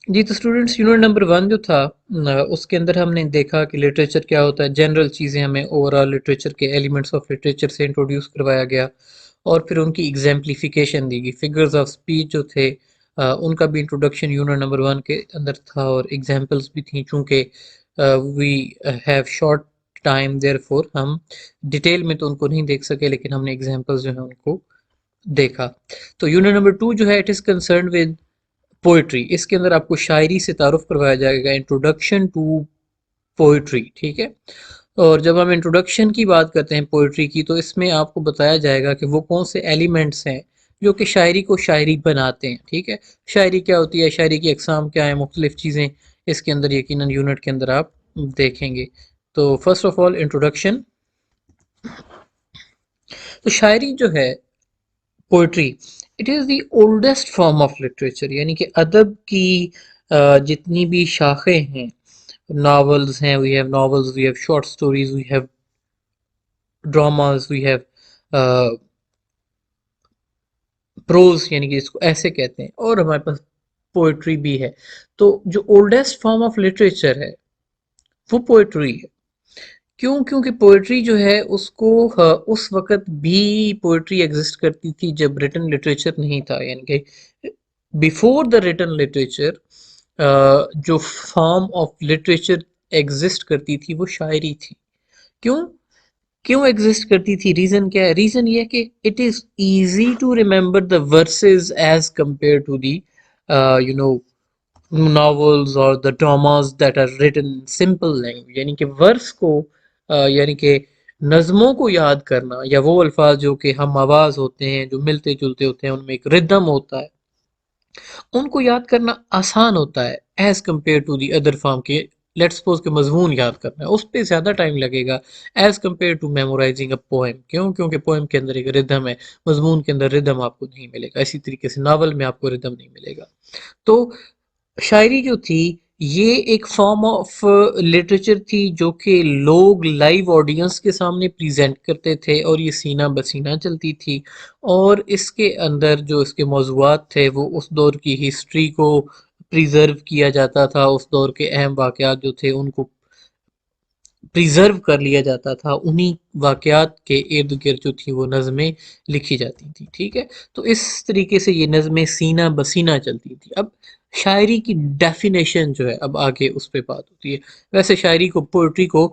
जी, तो students unit number 1 जो था उसके अंदर हमने देखा कि लिटरेचर क्या होता है, जनरल चीज़ें हमें ओवरऑल लिटरेचर के एलिमेंट्स ऑफ लिटरेचर से इंट्रोड्यूस करवाया गया और फिर उनकी एग्जाम्पलिफिकेशन दी गई। फिगर्स ऑफ स्पीच जो थे उनका भी इंट्रोडक्शन यूनिट नंबर 1 के अंदर था और एग्जाम्पल्स भी थी। चूँकि we have short time therefore हम डिटेल में तो उनको नहीं देख सके, लेकिन हमने एग्जाम्पल्स जो हैं उनको देखा। तो यूनिट नंबर 2 जो है it is concerned with poetry. इसके अंदर आपको शायरी से तारुफ करवाया जाएगा, इंट्रोडक्शन टू पोइट्री, ठीक है। और जब हम इंट्रोडक्शन की बात करते हैं पोइट्री की, तो इसमें आपको बताया जाएगा कि वो कौन से एलिमेंट्स हैं जो कि शायरी को शायरी बनाते हैं, ठीक है। शायरी क्या होती है, शायरी की अकसाम क्या है, मुख्तलिफ चीज़ें इसके अंदर यकीनन यूनिट के अंदर आप देखेंगे। तो फर्स्ट ऑफ ऑल इंट्रोडक्शन। तो शायरी जो है, poetry, it is the oldest form of literature, यानी कि अदब की जितनी भी शाखें हैं, novels हैं, we have novels, we have short stories, we have dramas, we have prose, यानी कि इसको ऐसे कहते हैं, और हमारे पास पोइट्री भी है। तो जो ओल्डेस्ट फॉर्म ऑफ लिटरेचर है वो पोइट्री है। क्यों? क्योंकि पोइट्री जो है उसको उस वक़्त भी पोइट्री एग्ज़िस्ट करती थी जब रिटन लिटरेचर नहीं था, यानी कि बिफोर द रिटन लिटरेचर जो फॉर्म ऑफ लिटरेचर एग्ज़िस्ट करती थी वो शायरी थी। क्यों? क्यों एग्ज़िस्ट करती थी? रीज़न क्या है? रीज़न ये है कि it is easy to remember the verses as compare to the you know novels or the dramas that are written in simple language, यानी कि वर्स को यानी कि नज़मों को याद करना, या वो अल्फाज जो कि हम आवाज़ होते हैं, जो मिलते जुलते होते हैं, उनमें एक रिदम होता है, उनको याद करना आसान होता है as compare to the other form के। लेट्स सपोज के मजमून याद करना है, उस पर ज़्यादा टाइम लगेगा as compare to memorising a poem. क्यों? क्योंकि पोएम के अंदर एक रिदम है, मजमून के अंदर रिदम आपको नहीं मिलेगा। इसी तरीके से नावल में आपको रिदम नहीं मिलेगा। तो शायरी जो थी ये एक फॉर्म ऑफ लिटरेचर थी जो कि लोग लाइव ऑडियंस के सामने प्रेजेंट करते थे, और ये सीना बसीना चलती थी। और इसके अंदर जो इसके मौज़ूआत थे वो उस दौर की हिस्ट्री को प्रिजर्व किया जाता था, उस दौर के अहम वाक़यात जो थे उनको प्रिजर्व कर लिया जाता था, उन्हीं वाक़यात के इर्द गिर्द जो थी वो नज़में लिखी जाती थी, ठीक है। तो इस तरीके से ये नज़में सीना बसीना चलती थी। अब शायरी की डेफिनेशन जो है, अब आगे उस पर बात होती है। वैसे शायरी को, पोइट्री को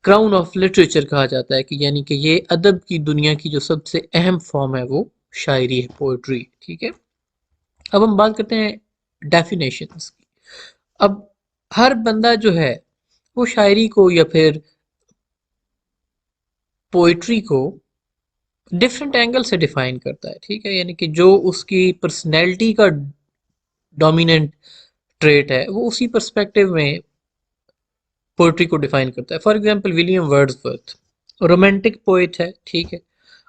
क्राउन ऑफ लिटरेचर कहा जाता है, कि यानी कि ये अदब की दुनिया की जो सबसे अहम फॉर्म है वो शायरी है, पोइट्री, ठीक है। अब हम बात करते हैं डेफिनेशंस की। अब हर बंदा जो है वो शायरी को या फिर पोइट्री को डिफरेंट एंगल से डिफाइन करता है, ठीक है। यानी कि जो उसकी पर्सनैलिटी का डोमिनेंट ट्रेट है वो उसी पर्सपेक्टिव में पोइट्री को डिफाइन करता है। For example William Wordsworth romantic poet है, ठीक है।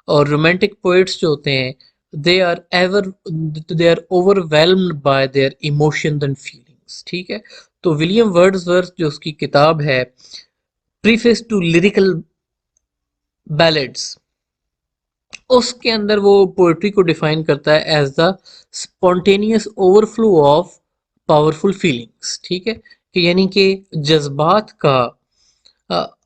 और रोमांटिक पोइट्स जो होते हैं they are overwhelmed by their emotions and feelings, ठीक है। तो विलियम वर्ड्सवर्थ जो उसकी किताब है प्रीफेस टू लिरिकल बैलेड्स, उसके अंदर वो पोएट्री को डिफाइन करता है as the spontaneous overflow of powerful feelings, ठीक है। कि यानी कि जज्बात का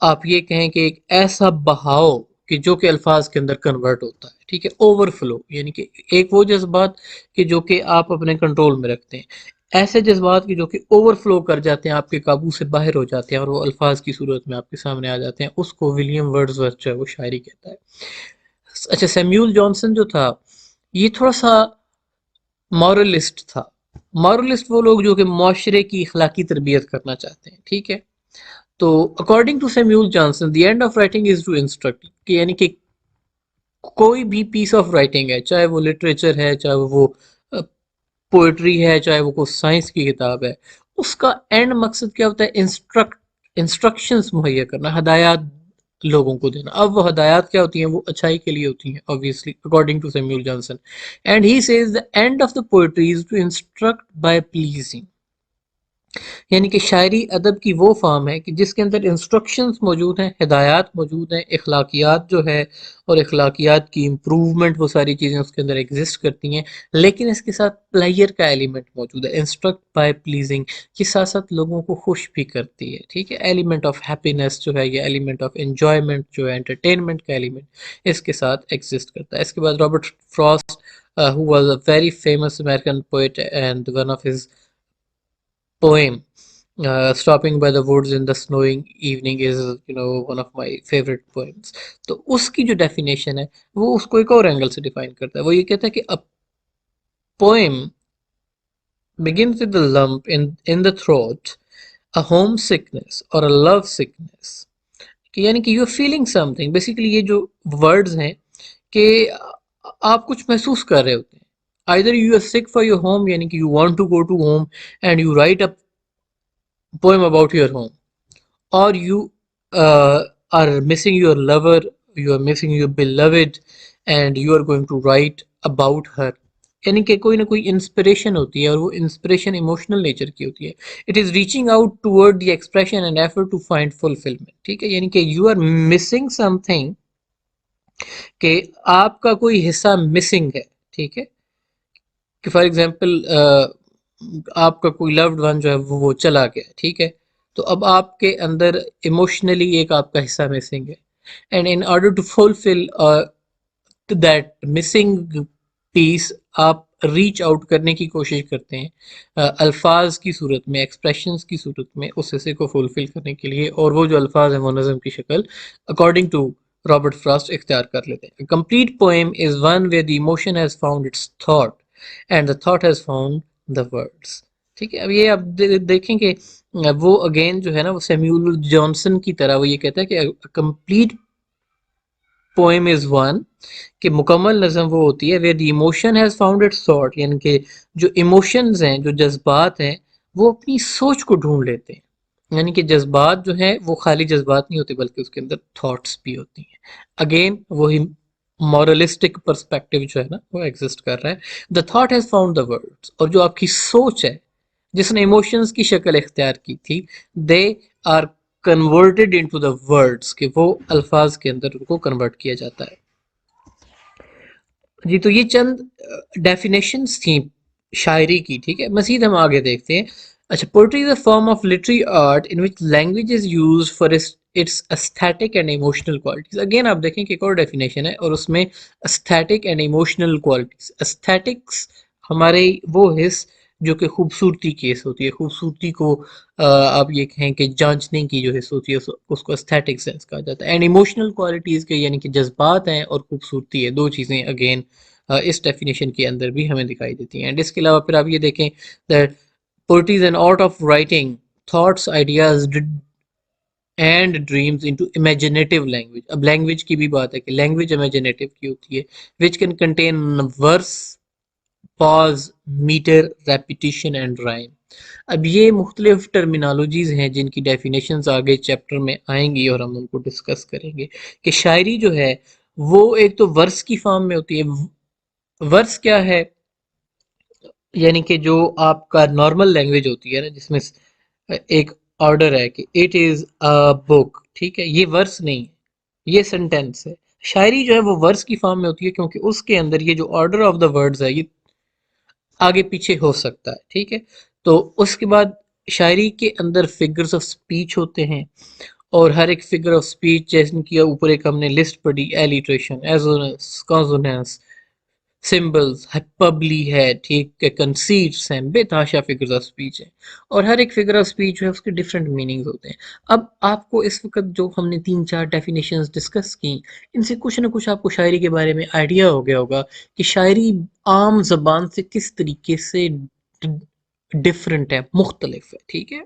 आप ये कहें कि एक ऐसा बहाव कि जो कि अल्फाज के अंदर कन्वर्ट होता है, ठीक है। ओवरफ्लो यानी कि एक वो जज्बात कि जो कि आप अपने कंट्रोल में रखते हैं, ऐसे जज्बात की जो कि ओवरफ्लो कर जाते हैं, आपके काबू से बाहर हो जाते हैं और वो अल्फाज की सूरत में आपके सामने आ जाते हैं, उसको विलियम वर्ड्सवर्थ जो है वो शायरी कहता है। अच्छा, सैम्यूल जॉनसन जो था ये थोड़ा सा मॉरलिस्ट था। मॉरलिस्ट वो लोग जो कि माशरे की अखलाकी तरबियत करना चाहते हैं, ठीक है। तो according to Samuel Johnson the end of writing is to instruct, कि यानी कि कोई भी पीस ऑफ राइटिंग है, चाहे वो लिटरेचर है, चाहे वो पोएट्री है, चाहे वो कोई साइंस की किताब है, उसका एंड मकसद क्या होता है? इंस्ट्रक्शंस मुहैया करना, हदायत लोगों को देना। अब वो हदायत क्या होती हैं? वो अच्छाई के लिए होती हैं, obviously, according to Samuel Johnson. And he says the end of the poetry is to instruct by pleasing, यानी कि शायरी अदब की वो फॉर्म है कि जिसके अंदर इंस्ट्रक्शंस मौजूद हैं, हिदायत मौजूद हैं, अखलाकियात जो है और अखलाकियात की इम्प्रूवमेंट, वो सारी चीज़ें उसके अंदर एग्जिस्ट करती हैं। लेकिन इसके साथ प्लेयर का एलिमेंट मौजूद है, इंस्ट्रक्ट बाय प्लीजिंग, ये साथ साथ लोगों को खुश भी करती है। ठीक है, एलिमेंट ऑफ हैप्पीनेस जो है, ये एलिमेंट ऑफ एंजॉयमेंट जो है, एंटरटेनमेंट का एलिमेंट इसके साथ एग्जिस्ट करता है। इसके बाद Robert Frost, who was a very famous American poet, and one of his poem, stopping by the woods in the snowing evening, is one of my favorite poems. तो उसकी जो डेफिनेशन है वो उसको एक और एंगल से डिफाइन करता है। वो ये कहता है कि a poem begins with a lump in the throat, a homesickness or a love sickness, कि यानी कि you are feeling something. Basically ये जो वर्ड्स हैं कि आप कुछ महसूस कर रहे होते हैं। Either you are sick for your home, यानी कि you want to go to home and you write a poem about your home, or you are missing your lover, you are missing your beloved, and you are going to write about her। यानी कि कोई ना कोई inspiration होती है और वो inspiration emotional nature की होती है। It is reaching out toward the expression and effort to find fulfilment. ठीक है, यानी कि यू आर मिसिंग समथिंग, कि आपका कोई हिस्सा मिसिंग है। ठीक है, कि फॉर एग्जांपल आपका कोई लव्ड वन जो है वो चला गया। ठीक है, तो अब आपके अंदर इमोशनली एक आपका हिस्सा मिसिंग है, and in order to fulfil that missing piece, आप रीच आउट करने की कोशिश करते हैं अल्फाज की सूरत में, एक्सप्रेशंस की सूरत में, उस हिस्से को फुलफिल करने के लिए। और वो जो अल्फाज हैं वो नज़म की शक्ल अकॉर्डिंग टू रॉबर्ट फ्रॉस्ट इख्तियार कर लेते हैं। Complete poem is one where the emotion has found its thought and the thought has found the words. ठीक है, अब ये आप देखेंगे वो अगेन जो है ना, वो सैम्यूल जॉनसन की तरह वो ये कहता है कि कंप्लीट पोएम इज वन, कि मुकम्मल नज़म वो होती है where the emotion has found its sort, यानी कि जो इमोशंस हैं, जो जज्बात हैं, वो अपनी सोच को ढूंढ लेते हैं। यानी कि जज्बात जो हैं वो खाली जज्बात नहीं होते, बल्कि उसके अंदर थॉट्स भी होती हैं। अगेन वही मॉरलिस्टिक पर्सपेक्टिव जो है ना वो एग्जिस्ट कर रहा है। The thought has found the words, और जो आपकी सोच है जिसने इमोशंस की शक्ल इख्तियार की थी, they are converted into the words, कि वो अल्फाज के अंदर उनको कन्वर्ट किया जाता है। जी, तो ये चंद डेफिनेशंस थी शायरी की। ठीक है, मजीद हम आगे देखते हैं। अच्छा, poetry is a form of literary art in which language is use for its aesthetic and emotional qualities. Again आप देखें कि एक और डेफिनेशन है, और उसमें aesthetic and emotional qualities. Aesthetics हमारे वो हिस्स जो कि खूबसूरती की हिस्स होती है, खूबसूरती को आप ये कहें कि जांचने की जो हिस्स होती है उसको एस्थेटिक सेंस कहा जाता है। एंड इमोशनल क्वालिटीज़ के यानी कि जज्बात हैं और खूबसूरती है, दो चीज़ें अगेन इस डेफिनेशन के अंदर भी हमें दिखाई देती हैं। एंड इसके अलावा फिर आप ये देखें that poetry is an art of writing thoughts, ideas and dreams into imaginative language. अब लैंग्वेज की भी बात है कि लैंग्वेज इमेजिनेटिव की होती है, which can contain verse, pause, metre, repetition and rhyme. अब ये मुख्तलिफ टर्मिनोलॉजीज हैं जिनकी डेफिनेशंस आगे चैप्टर में आएंगी और हम उनको डिस्कस करेंगे। कि शायरी जो है वो एक तो वर्स की फॉर्म में होती है। वर्स क्या है? यानी कि जो आपका नॉर्मल लैंग्वेज होती है ना, जिसमें एक ऑर्डर है कि इट इज अ बुक। ठीक है, ये वर्स नहीं है, ये सेंटेंस है। शायरी जो है वो वर्स की फॉर्म में होती है, क्योंकि उसके अंदर ये जो ऑर्डर ऑफ द वर्ड्स है ये आगे पीछे हो सकता है। ठीक है, तो उसके बाद शायरी के अंदर फिगर्स ऑफ स्पीच होते हैं, और हर एक फिगर ऑफ स्पीच जैसे कि ऊपर एक हमने लिस्ट पढ़ी, alliteration, assonance, consonance, symbols, hyperbole है, ठीक है, कंसीट्स हैं, बेतहाशा फिगर्स ऑफ स्पीच है, और हर एक फिगर ऑफ स्पीच जो है उसके डिफरेंट मीनिंग्स होते हैं। अब आपको इस वक्त जो हमने तीन चार डेफिनेशंस डिस्कस की, इनसे कुछ ना कुछ आपको शायरी के बारे में आइडिया हो गया होगा कि शायरी आम जबान से किस तरीके से डिफरेंट है, मुख्तलिफ है। ठीक है,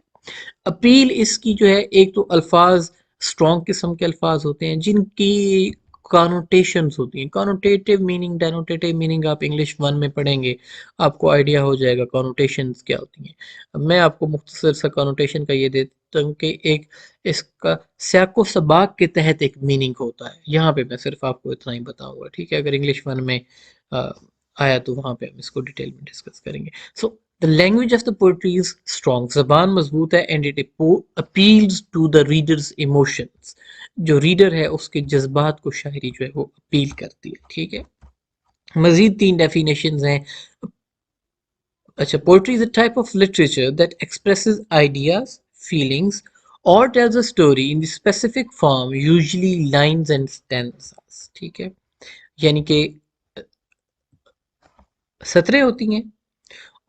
अपील इसकी जो है, एक तो अल्फाज स्ट्रॉन्ग किस्म के अल्फाज होते हैं जिनकी कॉनोटेशंस होती हैं। कॉनोटेटिव मीनिंग, डेनोटेटिव मीनिंग आप इंग्लिश वन में पढ़ेंगे, आपको आइडिया हो जाएगा कॉनोटेशंस क्या होती हैं। अब मैं आपको मुख्तसर सा कॉनोटेशन का ये देता हूँ कि एक इसका स्याको सबाक के तहत एक मीनिंग होता है। यहाँ पे मैं सिर्फ आपको इतना ही बताऊंगा। ठीक है, अगर इंग्लिश वन में आया तो वहाँ पे हम इसको डिटेल में डिस्कस करेंगे। सो The language of the poetry is strong, जबान मजबूत है, and it appeals to the reader's emotions. जो रीडर है उसके जज्बात को शायरी जो है वो अपील करती है, ठीक है। मजीद 3 डेफिनेशंस हैं। अच्छा, poetry is a type of literature that expresses ideas, feelings और tells a story in the specific form, usually lines and stanzas, ठीक है। यानी कि सतरें होती हैं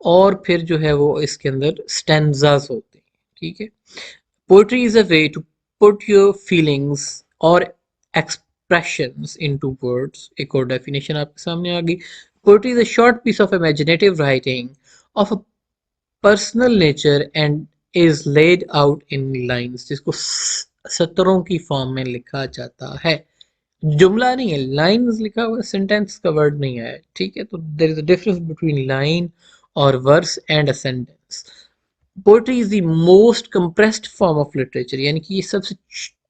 और फिर जो है वो इसके अंदर स्टैंजास होते हैं, ठीक है। Poetry is a way to put your feelings और एक्सप्रेशंस इनटू वर्ड्स। एक और डेफिनेशन आपके सामने आ गई। Poetry is a short piece of imaginative writing of a personal nature and is laid out in lines, जिसको सत्रों की फॉर्म में लिखा जाता है। जुमला नहीं है, लाइंस लिखा हुआ, सेंटेंस का वर्ड नहीं है, ठीक है। तो there is a difference between line और verse and a sentence. Poetry is the most compressed form of literature, यानी कि ये सबसे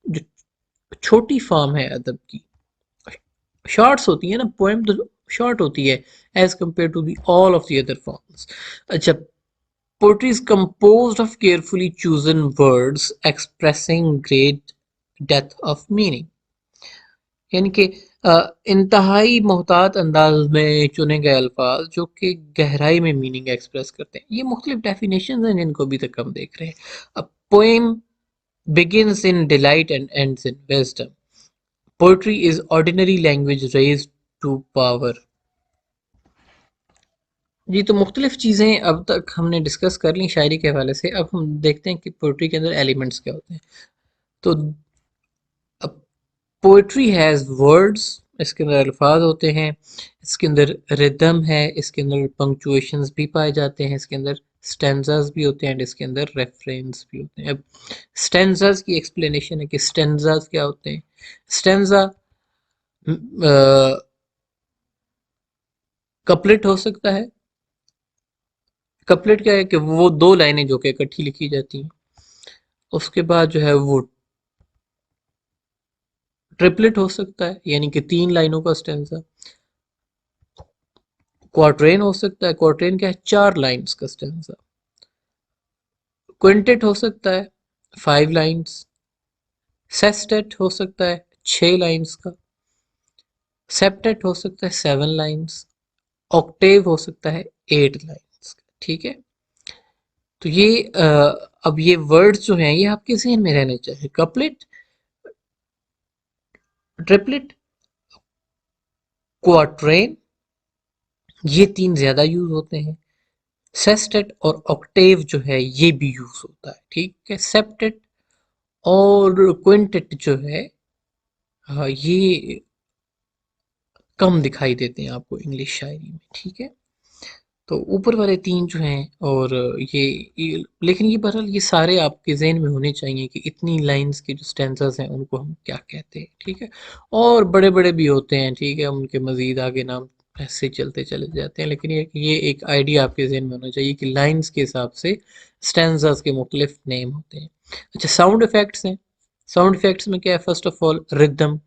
जो छोटी फॉर्म है अदब की। शॉर्ट्स होती है ना, पोएम तो शॉर्ट होती है as compared to the all of the other forms. अच्छा, poetry is composed of carefully chosen words expressing great depth of meaning, यानी कि इंतहाई मोहतात अंदाज में चुने गए अल्फाज जो कि गहराई में मीनिंग एक्सप्रेस करते हैं। ये मुख्तलिफ डेफिनेशन हैं जिनको अभी तक हम देख रहे हैं। A poem begins in delight and ends in wisdom. Poetry is ordinary language raised to power. जी, तो मुख्तलिफ चीज़ें अब तक हमने डिस्कस कर ली शायरी के हवाले से। अब हम देखते हैं कि पोइट्री के अंदर एलिमेंट्स क्या होते हैं। तो अब पोइट्री हैज़ वर्ड्स, इसके अंदर अल्फाज होते हैं, इसके अंदर रिदम है, इसके अंदर पंक्चुएशंस भी पाए जाते हैं, इसके अंदर स्टेंजास भी होते हैं एंड इसके अंदर रेफरेंस भी होते हैं। अब स्टेंजास की एक्सप्लेनेशन है कि स्टेंजास क्या होते हैं। स्टेंजा कपलेट हो सकता है। कपलेट क्या है कि वो दो लाइनें जो कि इकट्ठी लिखी जाती हैं। उसके बाद जो है वो ट्रिपलेट हो सकता है, यानी कि 3 लाइनों का स्टेंजा। क्वार्ट्रेन हो सकता है, क्वार्ट्रेन क्या है, 4 लाइन्स का स्टेंजा। क्विंटेट हो सकता है, 5 लाइन्स। सेस्टेट हो सकता है 6 लाइन्स का। सेप्टेट हो सकता है 7 लाइन्स। ऑक्टेव हो सकता है 8 लाइन्स का, ठीक है। तो ये अब ये वर्ड्स जो हैं ये आपके ज़हन में रहने चाहिए। कपलेट, ट्रिपलेट, क्वार्ट्रेन, ये 3 ज़्यादा यूज़ होते हैं। सेस्टेट और ऑक्टेव जो है ये भी यूज़ होता है, ठीक है। सेप्टेट और क्विंटेट जो है, हाँ, ये कम दिखाई देते हैं आपको इंग्लिश शायरी में, ठीक है। तो ऊपर वाले 3 जो हैं और लेकिन ये बहरहाल ये सारे आपके ज़हन में होने चाहिए कि इतनी लाइन्स के जो स्टैंज़ास हैं उनको हम क्या कहते हैं, ठीक है। और बड़े-बड़े भी होते हैं, ठीक है, उनके मज़ीद आगे नाम ऐसे चलते चले जाते हैं, लेकिन ये एक आइडिया आपके ज़हन में होना चाहिए कि लाइन्स के हिसाब से स्टैंज़ास के मुख्तलिफ नेम होते हैं। अच्छा, साउंड इफ़ेक्ट्स हैं। साउंड इफ़ेक्ट्स में क्या है, first of all rhythm.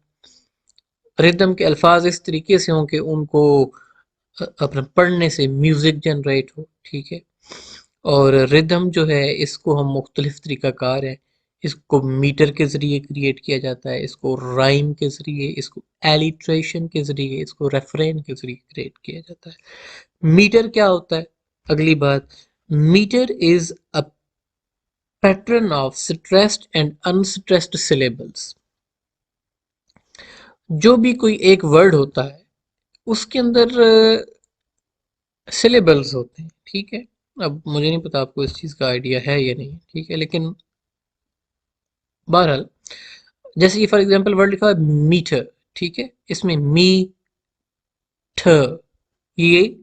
Rhythm के अल्फाज इस तरीके से हों कि उनको अपना पढ़ने से म्यूज़िक जनरेट हो, ठीक है। और रिदम जो है इसको हम मुख्तलिफ तरीक़ाकार हैं। इसको मीटर के ज़रिए क्रिएट किया जाता है, इसको राइम के ज़रिए, इसको एलिट्रेशन के ज़रिए, इसको रेफरेन के ज़रिए क्रिएट किया जाता है। मीटर क्या होता है? अगली बात, metre is a pattern of stressed and unstressed syllables. जो भी कोई एक वर्ड होता है उसके अंदर सिलेबल्स होते हैं, ठीक है। अब मुझे नहीं पता आपको इस चीज़ का आइडिया है या नहीं, ठीक है, लेकिन बहरहाल जैसे कि फॉर एग्जांपल वर्ड लिखा है मीटर, ठीक है, इसमें मी ठ, ये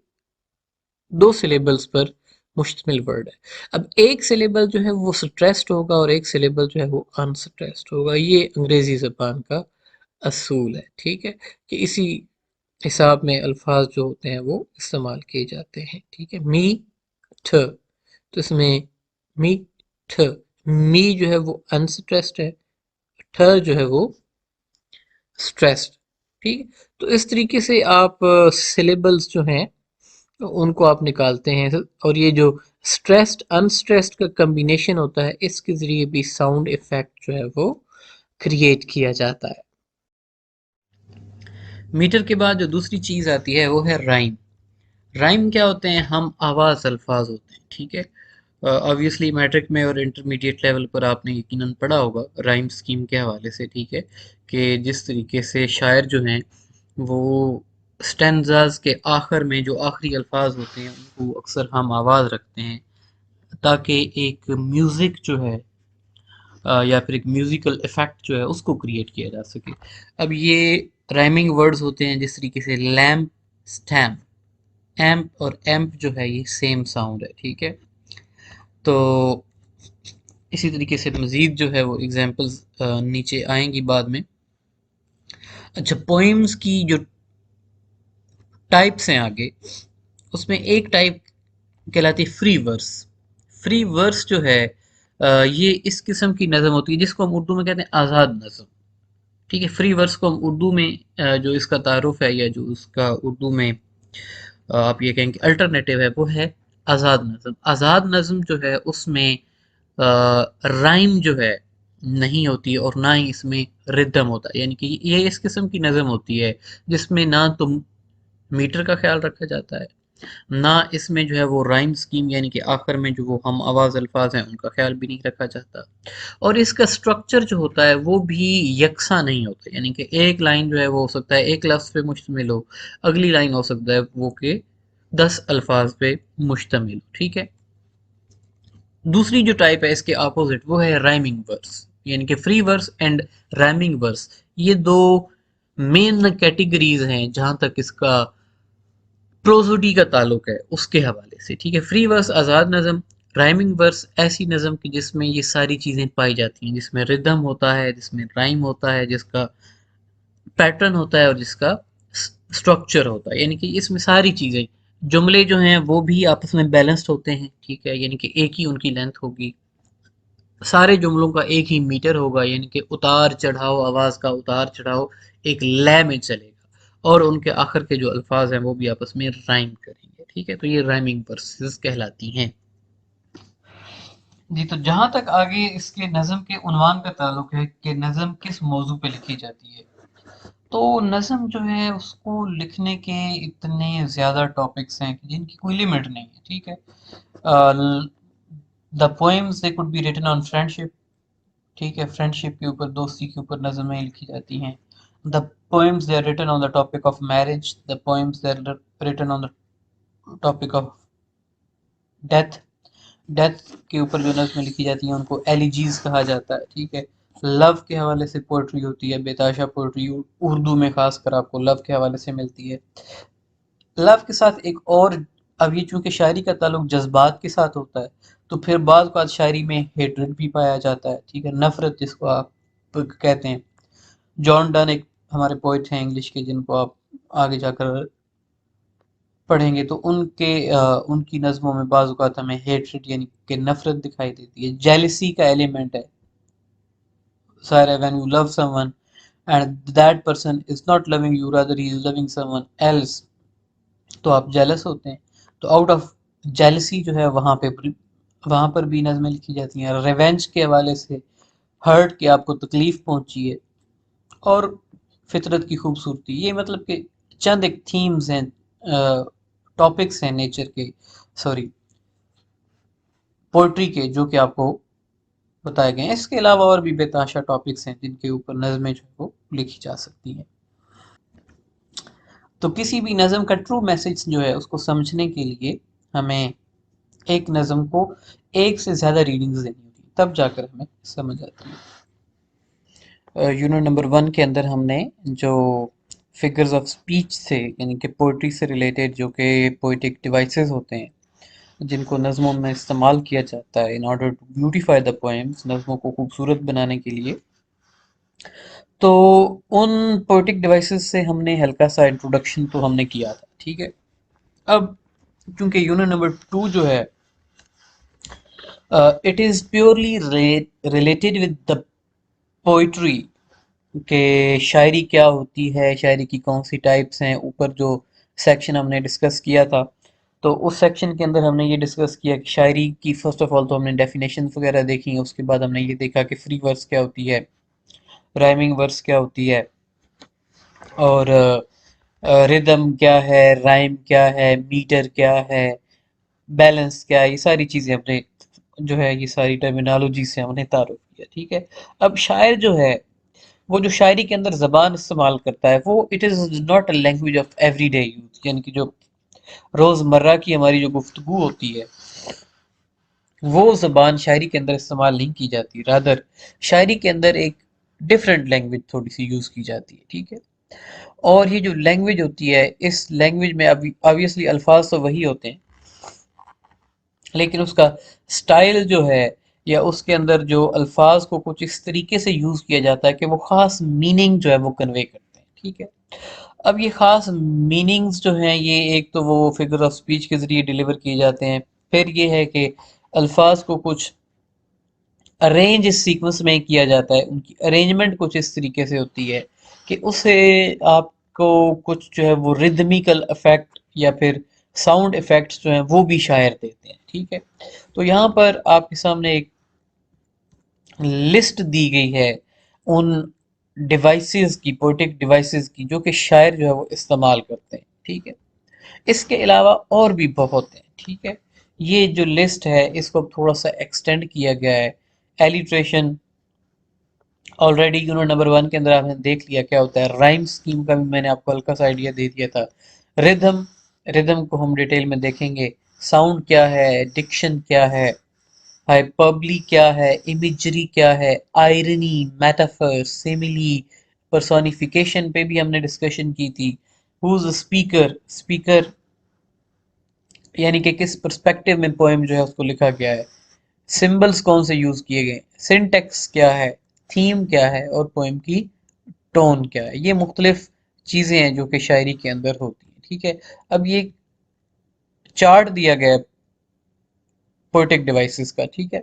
2 सिलेबल्स पर मुश्तमिल वर्ड है। अब एक सिलेबल जो है वो स्ट्रेस्ड होगा और एक सिलेबल जो है वो अनस्ट्रेस्ड होगा। ये अंग्रेजी ज़बान का असूल है, ठीक है, कि इसी हिसाब में अल्फाज जो होते हैं वो इस्तेमाल किए जाते हैं, ठीक है। मी ठ, तो इसमें मी ठ, मी जो है वो अनस्ट्रेस्ड है, ठ जो है वो स्ट्रेस्ड, ठीक है। तो इस तरीके से आप सिलेबल्स जो हैं तो उनको आप निकालते हैं, और ये जो स्ट्रेस्ड अनस्ट्रेस्ड का कम्बिनेशन होता है, इसके ज़रिए भी साउंड इफ़ेक्ट जो है वो क्रिएट किया जाता है। मीटर के बाद जो दूसरी चीज़ आती है वो है राइम। राइम क्या होते हैं? हम आवाज़ अल्फाज होते हैं, ठीक है। ऑब्वियसली मैट्रिक में और इंटरमीडिएट लेवल पर आपने यकीनन पढ़ा होगा राइम स्कीम के हवाले से, ठीक है, कि जिस तरीके से शायर जो हैं वो स्टेंजाज के आखिर में जो आखिरी अल्फाज होते हैं उनको अक्सर हम आवाज़ रखते हैं, ताकि एक म्यूज़िक जो है या फिर एक म्यूज़िकल इफ़ेक्ट जो है उसको क्रिएट किया जा सके। अब ये राइमिंग वर्ड्स होते हैं, जिस तरीके से लैम्प, स्टैम्प, एम्प और एम्प जो है ये सेम साउंड है, ठीक है। तो इसी तरीके से मज़ीद जो है वो एग्जांपल्स नीचे आएंगी बाद में। अच्छा, पोइम्स की जो टाइप्स हैं आगे, उसमें एक टाइप कहलाती है फ्री वर्स। फ्री वर्स जो है ये इस किस्म की नज़म होती है जिसको हम उर्दू में कहते हैं आज़ाद नज़म, ठीक है। फ्री वर्स को हम उर्दू में जो इसका तारुफ है या जो उसका उर्दू में आप ये कहेंगे अल्टरनेटिव है, वो है आज़ाद नज़म। आज़ाद नज़म जो है उसमें राइम जो है नहीं होती और ना ही इसमें रिदम होता है, यानी कि ये इस किस्म की नज़म होती है जिसमें ना तो मीटर का ख्याल रखा जाता है, ना इसमें जो है वो राइम स्कीम यानी कि आखिर में जो वो हम आवाज़ अल्फाज हैं उनका ख्याल भी नहीं रखा जाता, और इसका स्ट्रक्चर जो होता है वो भी यकसा नहीं होता, यानी कि एक लाइन जो है वो हो सकता है एक लफ्ज़ पे मुश्तमिल हो, अगली लाइन हो सकता है वो के 10 अल्फाज पे मुश्तमिल हो, ठीक है। दूसरी जो टाइप है इसके अपोजिट वो है राइमिंग वर्स, यानी कि free verse and rhyming verse. ये दो मेन कैटेगरीज हैं जहां तक इसका प्रोसोडी का ताल्लुक है उसके हवाले से, ठीक है। फ्री वर्स आज़ाद नज़म, राइमिंग वर्स ऐसी नज़म की जिसमें ये सारी चीज़ें पाई जाती हैं, जिसमें रिदम होता है, जिसमें राइम होता है, जिसका पैटर्न होता है और जिसका स्ट्रक्चर होता है, यानी कि इसमें सारी चीज़ें, जुमले जो हैं वो भी आपस में बैलेंस्ड होते हैं, ठीक है, यानी कि एक ही उनकी लेंथ होगी, सारे जुमलों का एक ही मीटर होगा, यानी कि उतार चढ़ाव, आवाज़ का उतार चढ़ाव एक लय में चलेगा, और उनके आखिर के जो अल्फाज हैं वो भी आपस में राइम करेंगे, ठीक है। तो ये राइमिंग वर्सेस कहलाती हैं। जी, तो जहां तक आगे इसके नज़म के उन्वान का ताल्लुक है कि नज़म किस मौजू पे लिखी जाती है, तो नज़म जो है उसको लिखने के इतने ज़्यादा टॉपिक्स हैं कि जिनकी कोई लिमिट नहीं है, ठीक है। The poems they could be written on friendship, ठीक है, फ्रेंडशिप के ऊपर, दोस्ती के ऊपर नज़में लिखी जाती हैं। The poems they are written on the topic of marriage, the poems they are written on the topic of death, death के ऊपर जो नज़में लिखी जाती हैं उनको एलिजीज कहा जाता है, ठीक है। लव के हवाले से पोइट्री होती है, बेताशा पोइट्री उर्दू में खासकर आपको लव के हवाले से मिलती है। लव के साथ एक और, अब ये चूंकि शायरी का ताल्लुक जज्बात के साथ होता है, तो फिर बाद बात शायरी में हेट्रेड भी पाया जाता है, ठीक है, नफरत जिसको आप कहते हैं। जॉन डन एक हमारे पोइट हैं इंग्लिश के, जिनको आप आगे जाकर पढ़ेंगे तो उनकी नज़मों में बाज़ औक़ात हमें हेट्रेड यानी कि नफरत दिखाई देती है, जेलसी का एलिमेंट है सारा, when you love someone and that person is not loving you, rather he is loving someone else, तो आप जेलस होते हैं। तो आउट ऑफ जेलसी जो है वहां पर भी नज़में लिखी जाती हैं, रिवेंज के हवाले से, हर्ट के आपको तकलीफ पहुंची है, और फितरत की खूबसूरती, ये मतलब कि चंद एक थीम्स हैं, टॉपिक्स हैं नेचर के, सॉरी, पोइट्री के, जो कि आपको बताए गए हैं। इसके अलावा और भी बेताशा टॉपिक्स हैं जिनके ऊपर नज़में जो है वो लिखी जा सकती हैं। तो किसी भी नज़म का ट्रू मैसेज जो है उसको समझने के लिए हमें एक नज़म को एक से ज़्यादा रीडिंग्स देनी होती है, तब जाकर हमें समझ आती है। यूनिट नंबर 1 के अंदर हमने जो फिगर्स ऑफ स्पीच थे, यानी कि पोइट्री से रिलेटेड जो कि पोइटिक डिवाइसेस होते हैं जिनको नज़मों में इस्तेमाल किया जाता है in order to beautify the poems, नज़मों को खूबसूरत बनाने के लिए, तो उन पोएटिक डिवाइसेस से हमने हल्का सा इंट्रोडक्शन तो हमने किया था, ठीक है। अब क्योंकि यूनिट नंबर 2 जो है it is purely related with the poetry, के शायरी क्या होती है, शायरी की कौन सी टाइप्स हैं, ऊपर जो सेक्शन हमने डिस्कस किया था तो उस सेक्शन के अंदर हमने ये डिस्कस किया कि शायरी की फर्स्ट ऑफ ऑल तो हमने डेफिनेशन वगैरह देखी हैं, उसके बाद हमने ये देखा कि फ्री वर्स क्या होती है, राइमिंग वर्स क्या होती है, और रिदम क्या है, राइम क्या है, मीटर क्या है, बैलेंस क्या है, ये सारी चीज़ें हमने जो है ये सारी टर्मिनोलॉजी से हमने तारुफ किया। ठीक है। अब शायर जो है वो जो शायरी के अंदर ज़बान इस्तेमाल करता है वो it is not a language of everyday use, यानी कि जो रोज़मर्रा की हमारी जो गुफ्तगू होती है वो ज़बान शायरी के अंदर इस्तेमाल नहीं की जाती, रादर शायरी के अंदर एक डिफरेंट लैंग्वेज थोड़ी सी यूज़ की जाती है। ठीक है। और ये जो लैंग्वेज होती है इस लैंग्वेज में अभी ऑब्वियसली अल्फाज तो वही होते हैं, लेकिन उसका स्टाइल जो है या उसके अंदर जो अल्फाज को कुछ इस तरीके से यूज़ किया जाता है कि वो ख़ास मीनिंग जो है वो कन्वे करते हैं। ठीक है। अब ये ख़ास मीनिंग्स जो हैं ये एक तो वो फिगर ऑफ स्पीच के ज़रिए डिलीवर किए जाते हैं, फिर ये है कि अल्फाज को कुछ अरेंज इस सीक्वेंस में किया जाता है, उनकी अरेंजमेंट कुछ इस तरीके से होती है कि उसे आपको कुछ जो है वो रिदमिकल इफेक्ट या फिर साउंड इफेक्ट्स जो हैं वो भी शायर देते हैं। ठीक है। तो यहाँ पर आपके सामने एक लिस्ट दी गई है उन डिवाइसेस की, पोएटिक डिवाइसेस की, जो कि शायर जो है वो इस्तेमाल करते हैं। ठीक है। इसके अलावा और भी बहुत हैं। ठीक है। ये जो लिस्ट है इसको थोड़ा सा एक्सटेंड किया गया है। एलिट्रेशन ऑलरेडी यूनिट नंबर 1 के अंदर आपने देख लिया क्या होता है, राइम स्कीम का भी मैंने आपको हल्का सा आइडिया दे दिया था। रिदम, रिदम को हम डिटेल में देखेंगे। साउंड क्या है, डिक्शन क्या है, हाइपरबली क्या है, इमेजरी क्या है, आयरनी, मेटाफर, सिमिली, पर्सोनिफिकेशन पे भी हमने डिस्कशन की थी। हु इज स्पीकर, स्पीकर यानी कि किस पर्सपेक्टिव में पोएम जो है उसको लिखा गया है, सिंबल्स कौन से यूज किए गए, सिंटेक्स क्या है, थीम क्या है, और पोएम की टोन क्या है। ये मुख्तलिफ चीज़ें हैं जो कि शायरी के अंदर होती हैं। ठीक है। अब ये चार्ट दिया गया है पोएटिक डिवाइसेस का। ठीक है।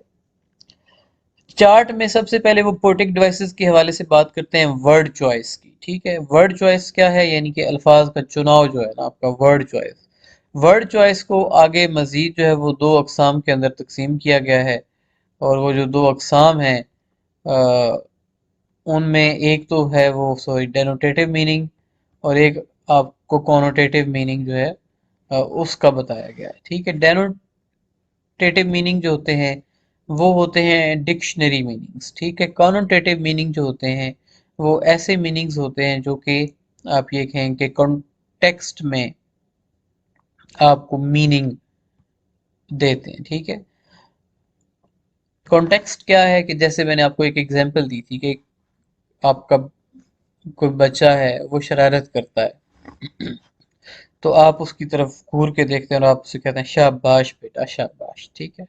चार्ट में सबसे पहले वो पोएटिक डिवाइसेस के हवाले से बात करते हैं वर्ड चॉइस की। ठीक है। वर्ड चॉइस क्या है, यानी कि अल्फाज का चुनाव जो है ना, आपका वर्ड चॉइस। वर्ड चॉइस को आगे मजीद जो है वो दो अकसाम के अंदर तकसीम किया गया है, और वो जो दो अकसाम हैं उनमें एक तो है वो सॉरी डेनोटेटिव मीनिंग, और एक आपको कॉनोटेटिव मीनिंग जो है उसका बताया गया है। ठीक है। डेनोटेटिव मीनिंग जो होते हैं वो होते हैं डिक्शनरी मीनिंग्स। ठीक है। कॉनोटेटिव मीनिंग जो होते हैं वो ऐसे मीनिंग्स होते हैं जो कि आप ये कहें कि कॉन्टेक्स्ट में आपको मीनिंग देते हैं। ठीक है। कॉन्टेक्स्ट क्या है कि जैसे मैंने आपको एक एग्जांपल दी थी कि आपका कोई बच्चा है वो शरारत करता है तो आप उसकी तरफ घूर के देखते हैं और आप उसे कहते हैं शाबाश बेटा शाबाश। ठीक है।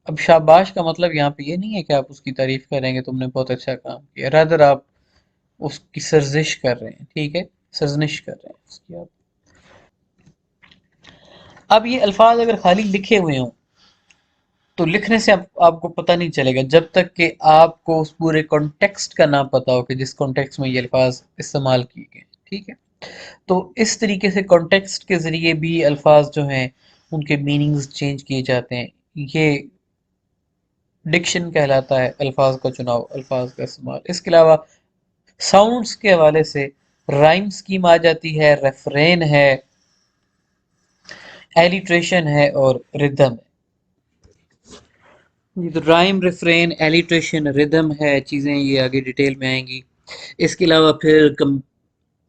अब शाबाश का मतलब यहाँ पे ये नहीं है कि आप उसकी तारीफ करेंगे तुमने बहुत अच्छा काम किया, रादर आप उसकी सर्जिश कर रहे हैं। ठीक है। सर्जनिश कर रहे हैं उसकी आप। अब ये अल्फाज अगर खाली लिखे हुए हों तो लिखने से आपको पता नहीं चलेगा जब तक कि आपको उस पूरे कॉन्टेक्स्ट का ना पता हो कि जिस कॉन्टेक्स्ट में ये अल्फाज इस्तेमाल किए गए। ठीक है। तो इस तरीके से कॉन्टेक्स्ट के ज़रिए भी अल्फाज जो हैं उनके मीनिंग्स चेंज किए जाते हैं। ये डिक्शन कहलाता है, अल्फाज का चुनाव, अल्फाज का इस्तेमाल। इसके अलावा साउंड्स के हवाले से राइम स्कीम आ जाती है, रेफरेन है, एलिट्रेशन है और रिदम है। ये तो राइम, रेफरेन, एलिट्रेशन, रिदम है चीज़ें, ये आगे डिटेल में आएंगी। इसके अलावा फिर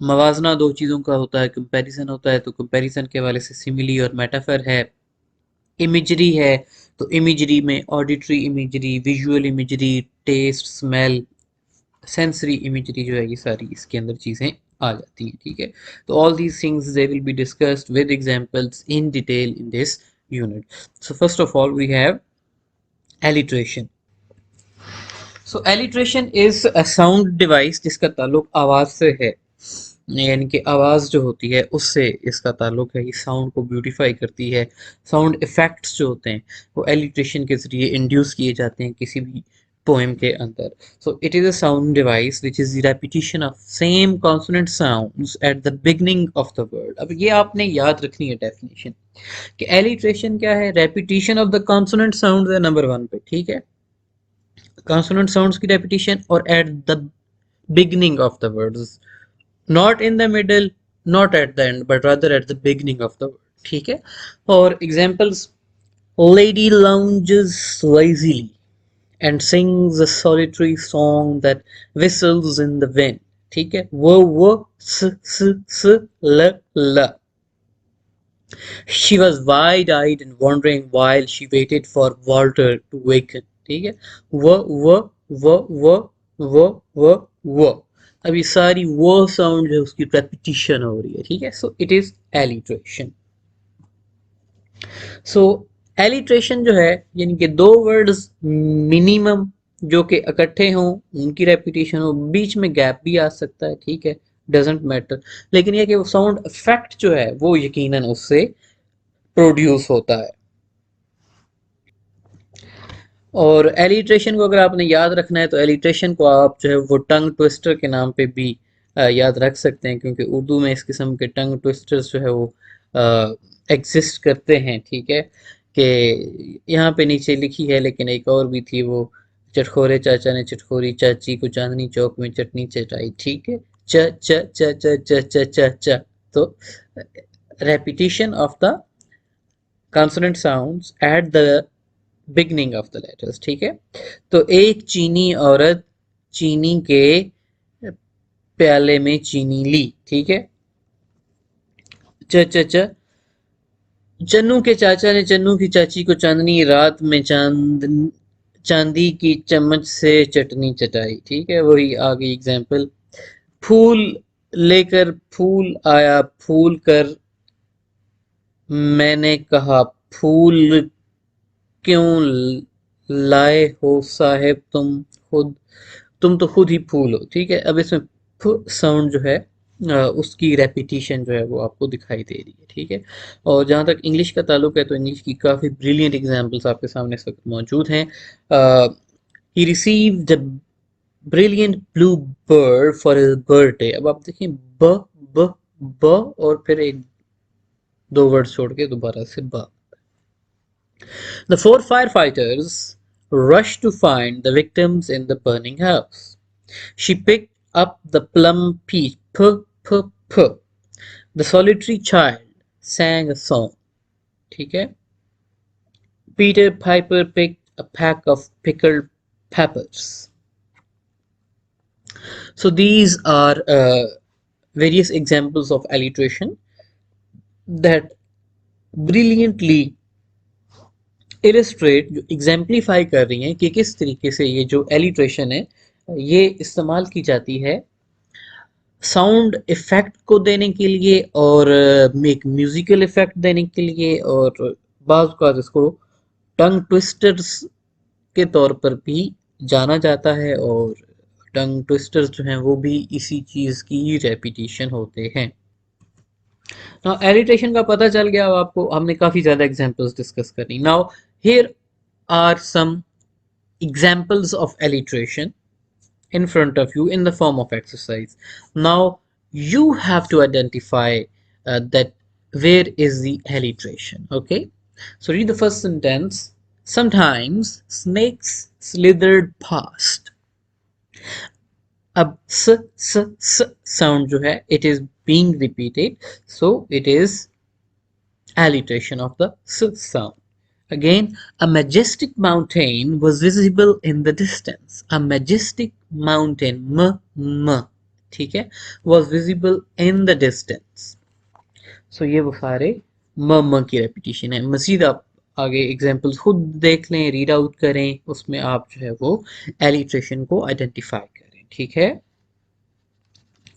मवाजना दो चीज़ों का होता है, कंपैरिजन होता है, तो कंपैरिजन के हवाले से सिमिली और मेटाफर है। इमेजरी है तो इमेजरी में auditory imagery, visual imagery, taste, smell, sensory imagery जो है ये सारी इसके अंदर चीज़ें आ जाती हैं। ठीक है। तो all these things they will be discussed with examples in detail in this unit. So first of all we have alliteration. So alliteration is a sound device जिसका ताल्लुक आवाज से है, यानी कि आवाज़ जो होती है उससे इसका ताल्लुक है। ये साउंड को ब्यूटीफाई करती है। साउंड इफ़ेक्ट्स जो होते हैं वो एलिट्रेशन के ज़रिए इंड्यूस किए जाते हैं किसी भी पोएम के अंदर. So it is a sound device which is the repetition of same consonant sounds at the beginning of the word. अब ये आपने याद रखनी है डेफिनेशन कि एलिट्रेशन क्या है, repetition of the consonant sound है नंबर वन पे, ठीक है, कॉन्सोनेंट साउंड्स की रेपिटेशन और at the beginning of the words, not in the middle, not at the end, but rather at the beginning of the word, ठीक है. और examples, lady lounges lazily and sings a solitary song that whistles in the wind, ठीक है, वो स स स ल ल. She was wide-eyed and wondering while she waited for Walter to waken, ठीक है, वो. अब ये सारी वो साउंड जो है उसकी रेपिटिशन हो रही है, ठीक है. So it is alliteration. So alliteration जो है यानी कि दो वर्ड्स मिनिमम जो कि इकट्ठे हों उनकी रेपिटेशन हो, बीच में गैप भी आ सकता है, ठीक है, डजेंट मैटर, लेकिन यह कि वो साउंड इफेक्ट जो है वो यकीनन उससे प्रोड्यूस होता है. और एलिट्रेशन को अगर आपने याद रखना है तो एलिट्रेशन को आप जो है वो टंग ट्विस्टर के नाम पे भी याद रख सकते हैं, क्योंकि उर्दू में इस किस्म के टंग ट्विस्टर्स जो है वो एग्जिस्ट करते हैं, ठीक है. कि यहाँ पे नीचे लिखी है लेकिन एक और भी थी वो, चटखोरे चाचा ने चटखोरी चाची को चांदनी चौक में चटनी चटाई, ठीक है, च च च च च च च च. तो repetition of the consonant sounds at the beginning of the letters, ठीक है. तो एक चीनी औरत चीनी के प्याले में चीनी ली, ठीक है, च च च. चन्नू के चाचा ने चन्नू की चाची को चांदनी रात में चांदी की चम्मच से चटनी चटाई, ठीक है, वही आ गई एग्जाम्पल. फूल लेकर फूल आया फूल कर, मैंने कहा फूल क्यों लाए हो साहेब, तुम तो खुद ही फूल हो, ठीक है. अब इसमें फ साउंड जो है उसकी रेपिटेशन जो है वो आपको दिखाई दे रही है, ठीक है. और जहाँ तक इंग्लिश का ताल्लुक है तो इंग्लिश की काफ़ी ब्रिलियंट एग्जांपल्स आपके सामने इस वक्त मौजूद हैं. He received a brilliant blue bird for his birthday. अब आप देखें ब ब ब और फिर एक दो वर्ड छोड़ के दोबारा से ब. The four firefighters rushed to find the victims in the burning house. She picked up the plum peach. P, p, p. The solitary child sang a song. ठीक है. Peter Piper picked a pack of pickled peppers. So these are various examples of alliteration that brilliantly illustrate, जो exemplify कर रही हैं कि किस तरीके से ये जो alliteration है ये इस्तेमाल की जाती है साउंड इफेक्ट को देने के लिए और एक म्यूजिकल इफेक्ट देने के लिए, और बाज़ औक़ात इसको टंग ट्विस्टर्स के तौर पर भी जाना जाता है, और टंग ट्विस्टर्स जो हैं वो भी इसी चीज़ की रेपिटेशन होते हैं. नाउ एलिट्रेशन का पता चल गया अब आपको, हमने काफ़ी ज़्यादा एग्जांपल्स डिस्कस करी. Now here are some examples of alliteration in front of you in the form of exercise. Now you have to identify that where is the alliteration. Okay, so read the first sentence. Sometimes snakes slithered past. अब स sound जो है it is being repeated, so it is alliteration of the s sound. Again, a majestic mountain was visible in the distance. A majestic mountain, ठीक है, was visible in the distance. So ये वो सारे की repetition है. मजीद आप आगे examples खुद देख लें, रीड आउट करें, उसमें आप जो है वो एलिट्रेशन को आइडेंटिफाई करें, ठीक है.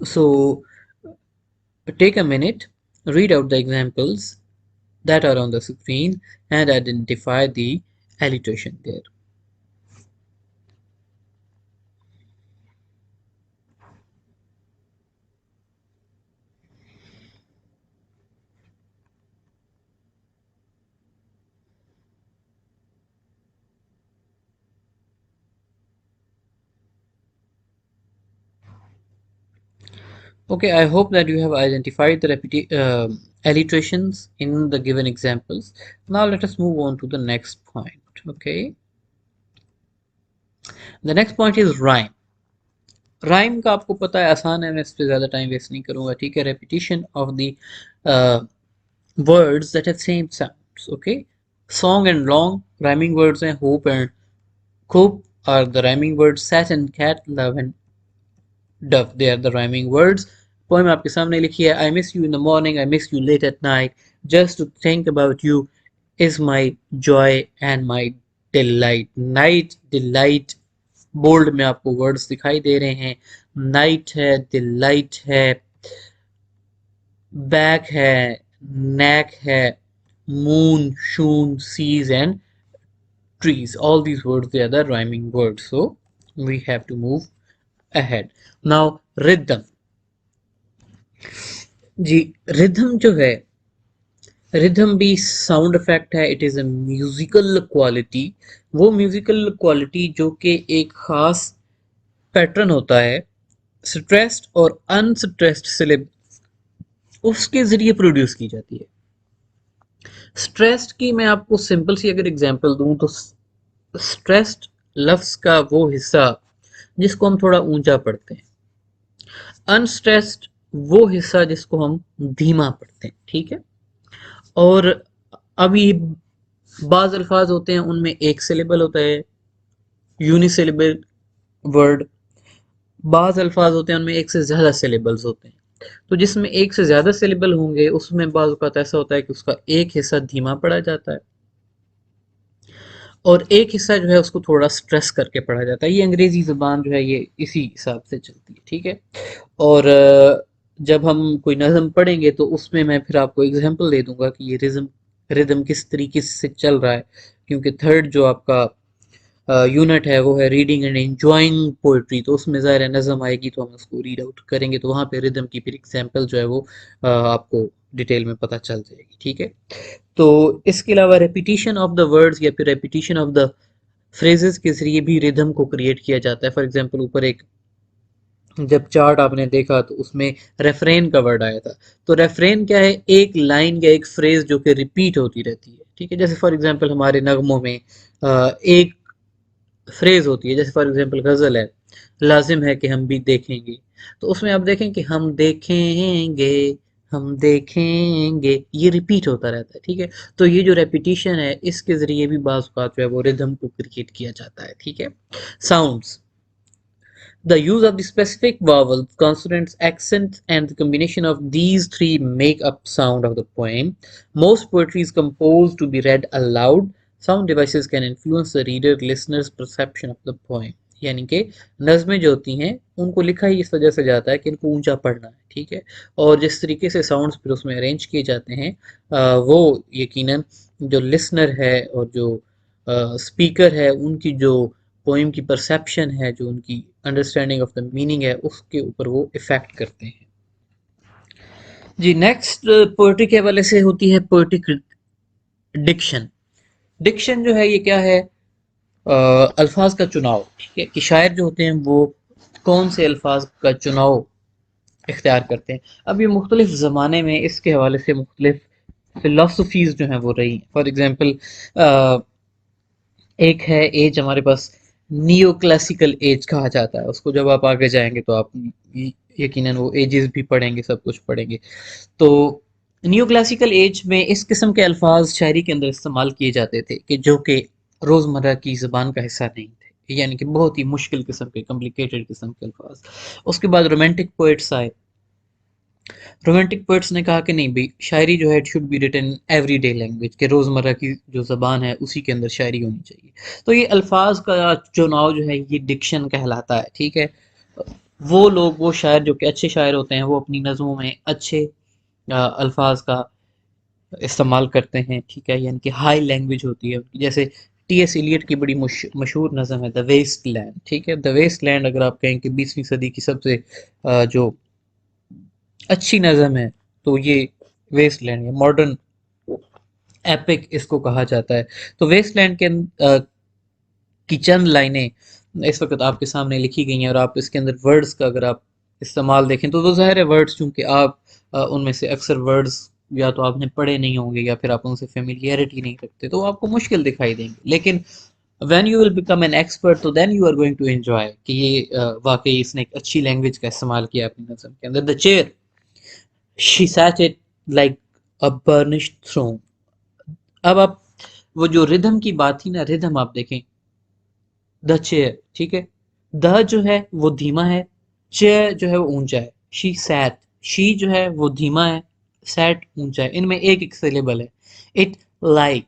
So take a minute, read out the examples that are on the screen and identify the alliteration there. Okay, I hope that you have identified the alliterations in the given examples. Now let us move on to the next point. Okay, the next point is rhyme. Rhyme का आपको पता है आसान है, मैं इस पे ज़्यादा टाइम वेस्ट नहीं करूंगा, ठीक है। Repetition of the words that have same sounds. Okay, song and long rhyming words हैं, hope and cope are the rhyming words, sat and cat, love and dove, they are the rhyming words. Poem आपके सामने लिखी है, I miss you in the morning, I miss you late at night, just to think about you is my joy and my delight. Night, delight, bold में आपको words दिखाई दे रहे हैं, night है, डिलाइट है, बैक है, neck है, moon, shoon, seas and trees. All these words, they are the rhyming words. So we have to move ahead. Now rhythm. Ji, rhythm जो है, रिदम भी साउंड इफेक्ट है, it is a musical quality. वो musical quality जो कि एक खास pattern होता है, स्ट्रेस्ड और अनस्ट्रेस्ड सिलेब उसके जरिए प्रोड्यूस की जाती है। स्ट्रेस्ड की मैं आपको सिंपल सी अगर एग्जांपल दूं तो स्ट्रेस्ड लफ्ज का वो हिस्सा जिसको हम थोड़ा ऊंचा पढ़ते हैं, अनस्ट्रेस्ड वो हिस्सा जिसको हम धीमा पढ़ते हैं, ठीक है। और अभी बाज अल्फाज होते हैं उनमें एक सिलेबल होता है, यूनिसिलेबल वर्ड, बाज अल्फाज होते हैं उनमें एक से ज्यादा सिलेबल्स होते हैं। तो जिसमें एक से ज्यादा सिलेबल होंगे उसमें बाज़ औक़ात ऐसा होता है कि उसका एक हिस्सा धीमा पढ़ा जाता है और एक हिस्सा जो है उसको थोड़ा स्ट्रेस करके पढ़ा जाता है। ये अंग्रेजी ज़बान जो है ये इसी हिसाब से चलती है, ठीक है। और जब हम कोई नज़म पढ़ेंगे तो उसमें मैं फिर आपको एग्जांपल दे दूंगा कि ये रिज़म रिदम किस तरीके से चल रहा है, क्योंकि थर्ड जो आपका यूनिट है वो है रीडिंग एंड एंजॉइंग पोइट्री, तो उसमें ज़ाहिर है नज़म आएगी तो हम उसको रीड आउट करेंगे, तो वहाँ पे रिदम की फिर एग्जांपल जो है वो आपको डिटेल में पता चल जाएगी, ठीक है। तो इसके अलावा रेपिटेशन ऑफ द वर्ड्स या फिर रेपिटेशन ऑफ द फ्रेजेस के जरिए भी रिदम को क्रिएट किया जाता है। फॉर एग्जांपल ऊपर एक जब चार्ट आपने देखा तो उसमें रेफरेन का वर्ड आया था, तो रेफरेन क्या है, एक लाइन या एक फ्रेज जो कि रिपीट होती रहती है, ठीक है। जैसे फॉर एग्जांपल हमारे नगमों में एक फ्रेज होती है, जैसे फॉर एग्जांपल गजल है, लाजिम है कि हम भी देखेंगे, तो उसमें आप देखें कि हम देखेंगे, हम देखेंगे, ये रिपीट होता रहता है, ठीक है। तो ये जो रेपिटेशन है इसके जरिए भी बाज़ औक़ात जो है वो रिदम को क्रिएट किया जाता है, ठीक है। Sounds, the use of the specific vowels, consonants, accents, and the combination of these three make up sound of the poem. Most poetry is composed to be read aloud. Sound devices can influence the reader, listener's perception of the poem. यानी कि नज़में जो होती हैं उनको लिखा ही इस वजह से जाता है कि इनको ऊंचा पढ़ना है, ठीक है। और जिस तरीके से साउंड्स फिर उसमें अरेंज किए जाते हैं वो यकीनन जो लिसनर है और जो स्पीकर है उनकी जो पोइम की परसेप्शन है, जो उनकी अंडरस्टैंडिंग ऑफ द मीनिंग है, उसके ऊपर वो इफेक्ट करते हैं। जी, नेक्स्ट पोएट्री के हवाले से होती है पोएटिक डिक्शन। डिक्शन जो है ये क्या है, अल्फाज का चुनाव, ठीक है, कि शायर जो होते हैं वो कौन से अल्फाज का चुनाव इख्तियार करते हैं। अब ये मुख्तलिफ ज़माने में इसके हवाले से मुख्तलिफ फिलोसफीज जो हैं वो रही। फॉर एग्जांपल एक है एज हमारे पास, नियो क्लासिकल एज कहा जाता है उसको, जब आप आगे जाएंगे तो आप यकीनन वो एजेस भी पढ़ेंगे, सब कुछ पढ़ेंगे। तो नियो क्लासिकल एज में इस किस्म के अल्फाज शायरी के अंदर इस्तेमाल किए जाते थे कि जो कि रोज़मर्रा की ज़बान का हिस्सा नहीं थे, यानी कि बहुत ही मुश्किल किस्म के, कॉम्प्लिकेटेड किस्म के अल्फाज। उसके बाद रोमांटिक पोइट्स आए। रोमांटिक पोइट्स ने कहा कि नहीं भाई, शायरी जो है it should be written everyday language, के रोज़मर्रा की जो ज़बान है उसी के अंदर शायरी होनी चाहिए। तो ये अल्फाज का चुनाव जो है ये डिक्शन कहलाता है, ठीक है। वो लोग, वो शायर जो कि अच्छे शायर होते हैं वो अपनी नज़मों में अच्छे अल्फाज का इस्तेमाल करते हैं, ठीक है, यानी कि हाई लैंग्वेज होती है उनकी। जैसे टी एस इलियट की बड़ी मशहूर नज़म है द वेस्ट लैंड, ठीक है। द वेस्ट लैंड अगर आप कहें कि 20वीं सदी की सबसे जो अच्छी नज़म है तो ये वेस्टलैंड या मॉडर्न एपिक इसको कहा जाता है। तो वेस्टलैंड के की चंद लाइनें इस वक्त आपके सामने लिखी गई हैं और आप इसके अंदर वर्ड्स का अगर आप इस्तेमाल देखें तो ज़ाहिर है वर्ड्स चूँकि आप उनमें से अक्सर वर्ड्स या तो आपने पढ़े नहीं होंगे या फिर आप उनसे फेमिलियरिटी नहीं रखते तो वो आपको मुश्किल दिखाई देंगे, लेकिन when you will become an expert तो then you are going to enjoy कि ये वाकई इसने एक अच्छी लैंग्वेज का इस्तेमाल किया अपनी नज़म के अंदर। The chair she sat it like a burnished throne. अब आप वो जो रिदम की बात थी ना, रिदम आप देखें, द चेयर, ठीक है, द जो है वो धीमा है, चेयर जो है वो ऊंचा है, शी सैट, शी जो है वो धीमा है, सैट ऊंचा है, इनमें एक एक सिलेबल है। It like,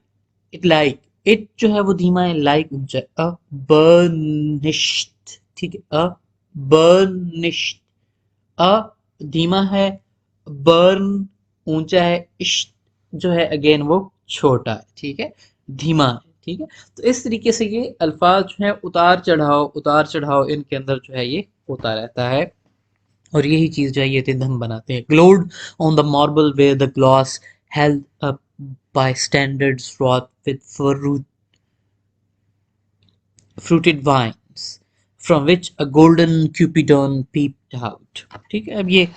it like, it जो है वो धीमा है, लाइक ऊंचा है, अ बर्निश्ड, ठीक है, अ बर्निश्ड, अ धीमा है, बर्न ऊंचा है, इश्ट जो है अगेन वो छोटा है, ठीक है, धीमा है, ठीक है। तो इस तरीके से ये अल्फाज जो है उतार चढ़ाव इनके अंदर जो है ये होता रहता है, और यही चीज जो है ये रिदम बनाते हैं। Glowed on the marble where the glass held up by standards wrought with fruited vines from which a golden cupidon peeped out। ठीक है, अब ये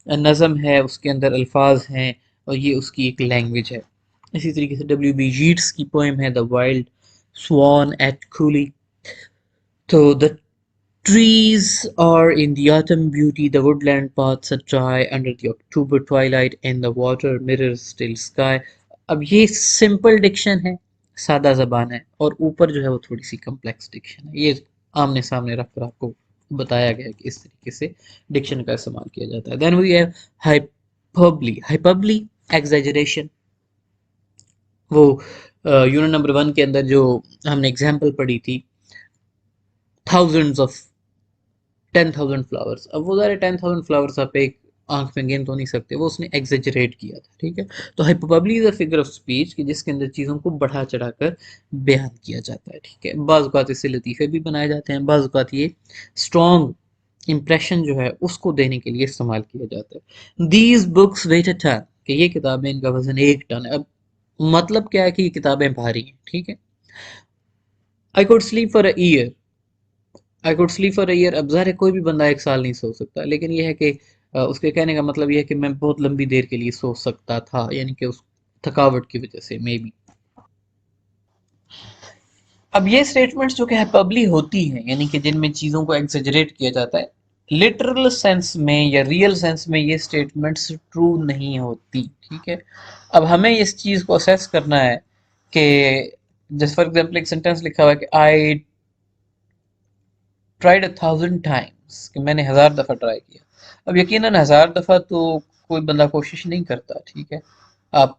नज़म है, उसके अंदर अल्फाज हैं, और ये उसकी एक लैंग्वेज है। इसी तरीके से डब्ल्यू बी यीट्स की पोएम है the wild swan at Coole. तो the trees are in the autumn beauty, the woodland paths are dry under the October twilight, and the water mirrors still sky। अब ये simple Dickson है, सादा जबान है, और ऊपर जो है वो थोड़ी सी कम्प्लेक्स डिक्शन है। ये आमने सामने रख कर आपको बताया गया है कि इस तरीके से डिक्शन का इस्तेमाल किया जाता है। Then we have hyperbole. Hyperbole exaggeration, वो यूनिट नंबर 1 के अंदर जो हमने एग्जांपल पढ़ी थी, थाउजेंड्स ऑफ 10,000 फ्लावर्स। अब वो ज़रा 10,000 फ्लावर्स आप एक आंख में गिन तो नहीं सकते, वो उसने एग्जेजरेट किया था, ठीक है। तो hyperbole is a figure of speech कि जिसके अंदर चीज़ों को बढ़ा चढ़ा कर बयान किया जाता है, ठीक है। बाज़ औक़ात इससे लतीफ़े भी बनाए जाते हैं, बाज़ औक़ात ये स्ट्रॉन्ग इंप्रेशन जो है उसको देने के लिए इस्तेमाल किया जाता है। These books weigh a ton, कि ये किताबें, इनका वजन 1 टन है। अब मतलब क्या है कि ये किताबें भारी हैं, ठीक है। I could sleep for a year, I could sleep for a year. अब ज़ाहिर है कोई भी बंदा 1 साल नहीं सो सकता, लेकिन ये है कि उसके कहने का मतलब ये है कि मैं बहुत लंबी देर के लिए सो सकता था, यानी कि उस थकावट की वजह से मे बी। अब ये स्टेटमेंट्स जो कि हाइपरबली होती हैं, यानी कि जिनमें चीज़ों को एक्सेजरेट किया जाता है, लिटरल सेंस में या रियल सेंस में ये स्टेटमेंट्स ट्रू नहीं होती, ठीक है। अब हमें इस चीज़ को असेस करना है कि जैसे फॉर एग्जाम्पल एक सेंटेंस लिखा हुआ है कि आई ट्राइड 1,000 टाइम्स, कि मैंने 1,000 दफ़ा ट्राई किया। अब यकीनन 1,000 दफ़ा तो कोई बंदा कोशिश नहीं करता, ठीक है। आप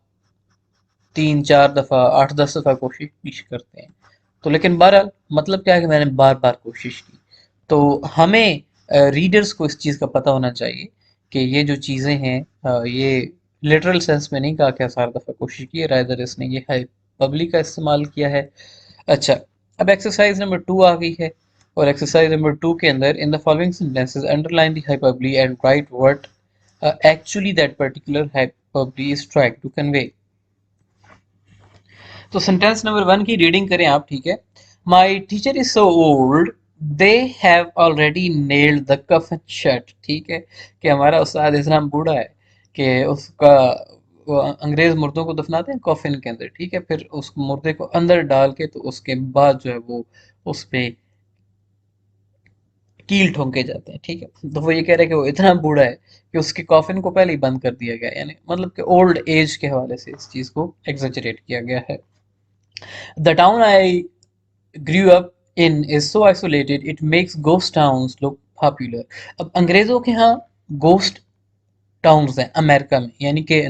3 4 दफ़ा 8 10 दफ़ा कोशिश करते हैं, तो लेकिन बहरहाल मतलब क्या है कि मैंने बार बार कोशिश की। तो हमें रीडर्स को इस चीज़ का पता होना चाहिए कि ये जो चीज़ें हैं ये लिटरल सेंस में नहीं कहा कि 1,000 दफ़ा कोशिश की है, रादर इसने ये हाइपरबली का इस्तेमाल किया है। अच्छा, अब एक्सरसाइज नंबर 2 आ गई है, और एक्सरसाइज नंबर 2 के अंदर in the following sentences underline the hyperbole and write what actually that particular hyperbole is trying to convey. तो सेंटेंस नंबर 1 की रीडिंग करें आप, ठीक है। My teacher is so old they have already nailed the coffin shut, ठीक है, कि हमारा उस्ताद इतना बूढ़ा है कि उसका वो अंग्रेज मुर्दों को दफनाते हैं कॉफिन के अंदर, ठीक है, फिर उस मुर्दे को अंदर डाल के तो उसके बाद जो है वो उस पे कील ठोंके जाते हैं, ठीक है। तो वो ये कह रहे हैं कि वो इतना बूढ़ा है कि उसके कॉफिन को पहले ही बंद कर दिया गया, यानी मतलब कि ओल्ड एज के हवाले से इस चीज को एग्जेजरेट किया गया है। The town I grew up in is so isolated it makes ghost towns look popular। अब अंग्रेजों के यहाँ गोस्ट टाउन्स हैं अमेरिका में, यानी कि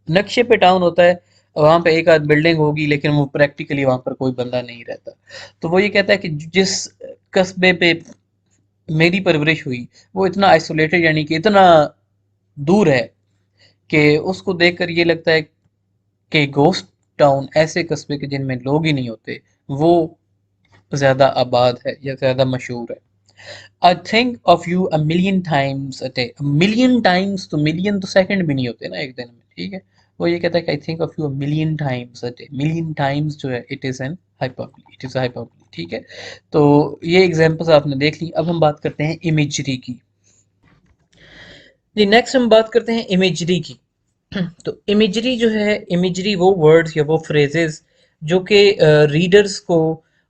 नक्शे पे टाउन होता है, वहां पे एक आध बिल्डिंग होगी लेकिन वो प्रैक्टिकली वहां पर कोई बंदा नहीं रहता। तो वो ये कहता है कि जिस कस्बे पे मेरी परवरिश हुई वो इतना आइसोलेटेड, यानी कि इतना दूर है कि उसको देखकर ये लगता है कि गोस्ट टाउन ऐसे कस्बे के जिनमें लोग ही नहीं होते वो ज़्यादा आबाद है या ज़्यादा मशहूर है। I think of you a million times a day. Million times, तो मिलियन तो सेकंड भी नहीं होते ना एक दिन में, ठीक है। वो ये कहता है कि I think of you a million times a day. Million times जो है it is an hyperbole, it is a hyperbole, ठीक है। तो ये एग्जांपल्स आपने देख ली। अब हम बात करते हैं इमेजरी की। जी नेक्स्ट हम बात करते हैं इमेजरी की। तो इमेजरी जो है, इमेजरी वो वर्ड्स या वो फ्रेजेस जो कि रीडर्स को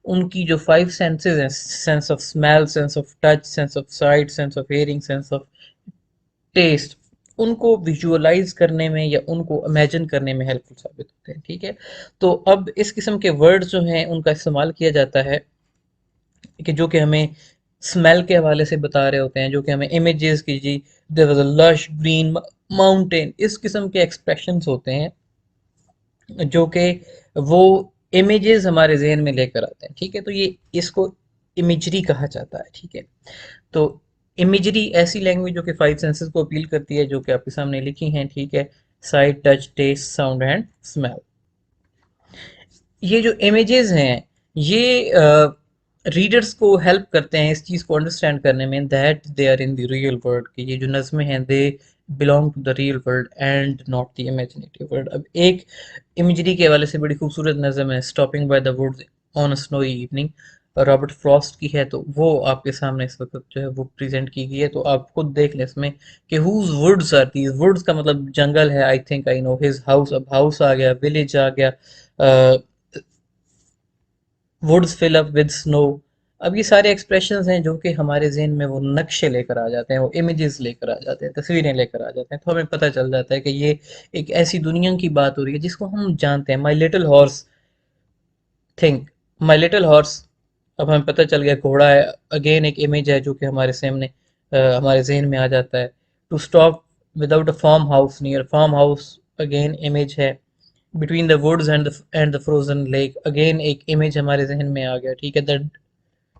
उनकी जो फाइव सेंसेस हैं, sense of smell, sense of touch, sense of sight, sense of hearing, sense of taste, उनको विजुअलाइज करने में या उनको इमेजिन करने में हेल्पफुल साबित होते हैं। ठीक है, तो अब इस किस्म के वर्ड जो हैं उनका इस्तेमाल किया जाता है कि जो कि हमें स्मेल के हवाले से बता रहे होते हैं, जो कि हमें इमेजेस की, जी there was a lush green mountain, इस किस्म के एक्सप्रेशंस होते हैं जो कि वो इमेजेस हमारे जहन में लेकर आते हैं। ठीक है, तो ये इसको इमेजरी कहा जाता है। ठीक है, तो इमेजरी ऐसी लैंग्वेज जो कि फाइव सेंसेस को अपील करती है, जो कि आपके सामने लिखी हैं। ठीक है, sight, touch, taste, sound and smell. ये जो इमेजेस हैं ये रीडर्स को हेल्प करते हैं इस चीज़ को अंडरस्टैंड करने में that they are in the real world, कि ये जो नज़्में हैं they belong to the real world and not the imaginative world. अब एक इमेजरी के हवाले से बड़ी खूबसूरत नज़म है, stopping by the woods on a snowy evening, Robert Frost की है। तो वो आपके सामने इस वक्त जो है वो प्रेजेंट की गई है, तो आप खुद देख लें इसमें कि whose woods are these. Woods का मतलब जंगल है, I think I know his house, अब हाउस आ गया, विलेज आ गया, woods fill up with snow. अब ये सारे एक्सप्रेशंस हैं जो कि हमारे जहन में वो नक्शे लेकर आ जाते हैं, वो इमेजेस लेकर आ जाते हैं, तस्वीरें लेकर आ जाते हैं, तो हमें पता चल जाता है कि ये एक ऐसी दुनिया की बात हो रही है जिसको हम जानते हैं। My little horse think, my little horse, अब हमें पता चल गया घोड़ा है। अगेन एक इमेज है जो कि हमारे सामने हमारे जहन में आ जाता है। To stop without a farm house near, farm house again image है। Between the woods and the frozen lake, again एक इमेज हमारे जहन में आ गया। ठीक है,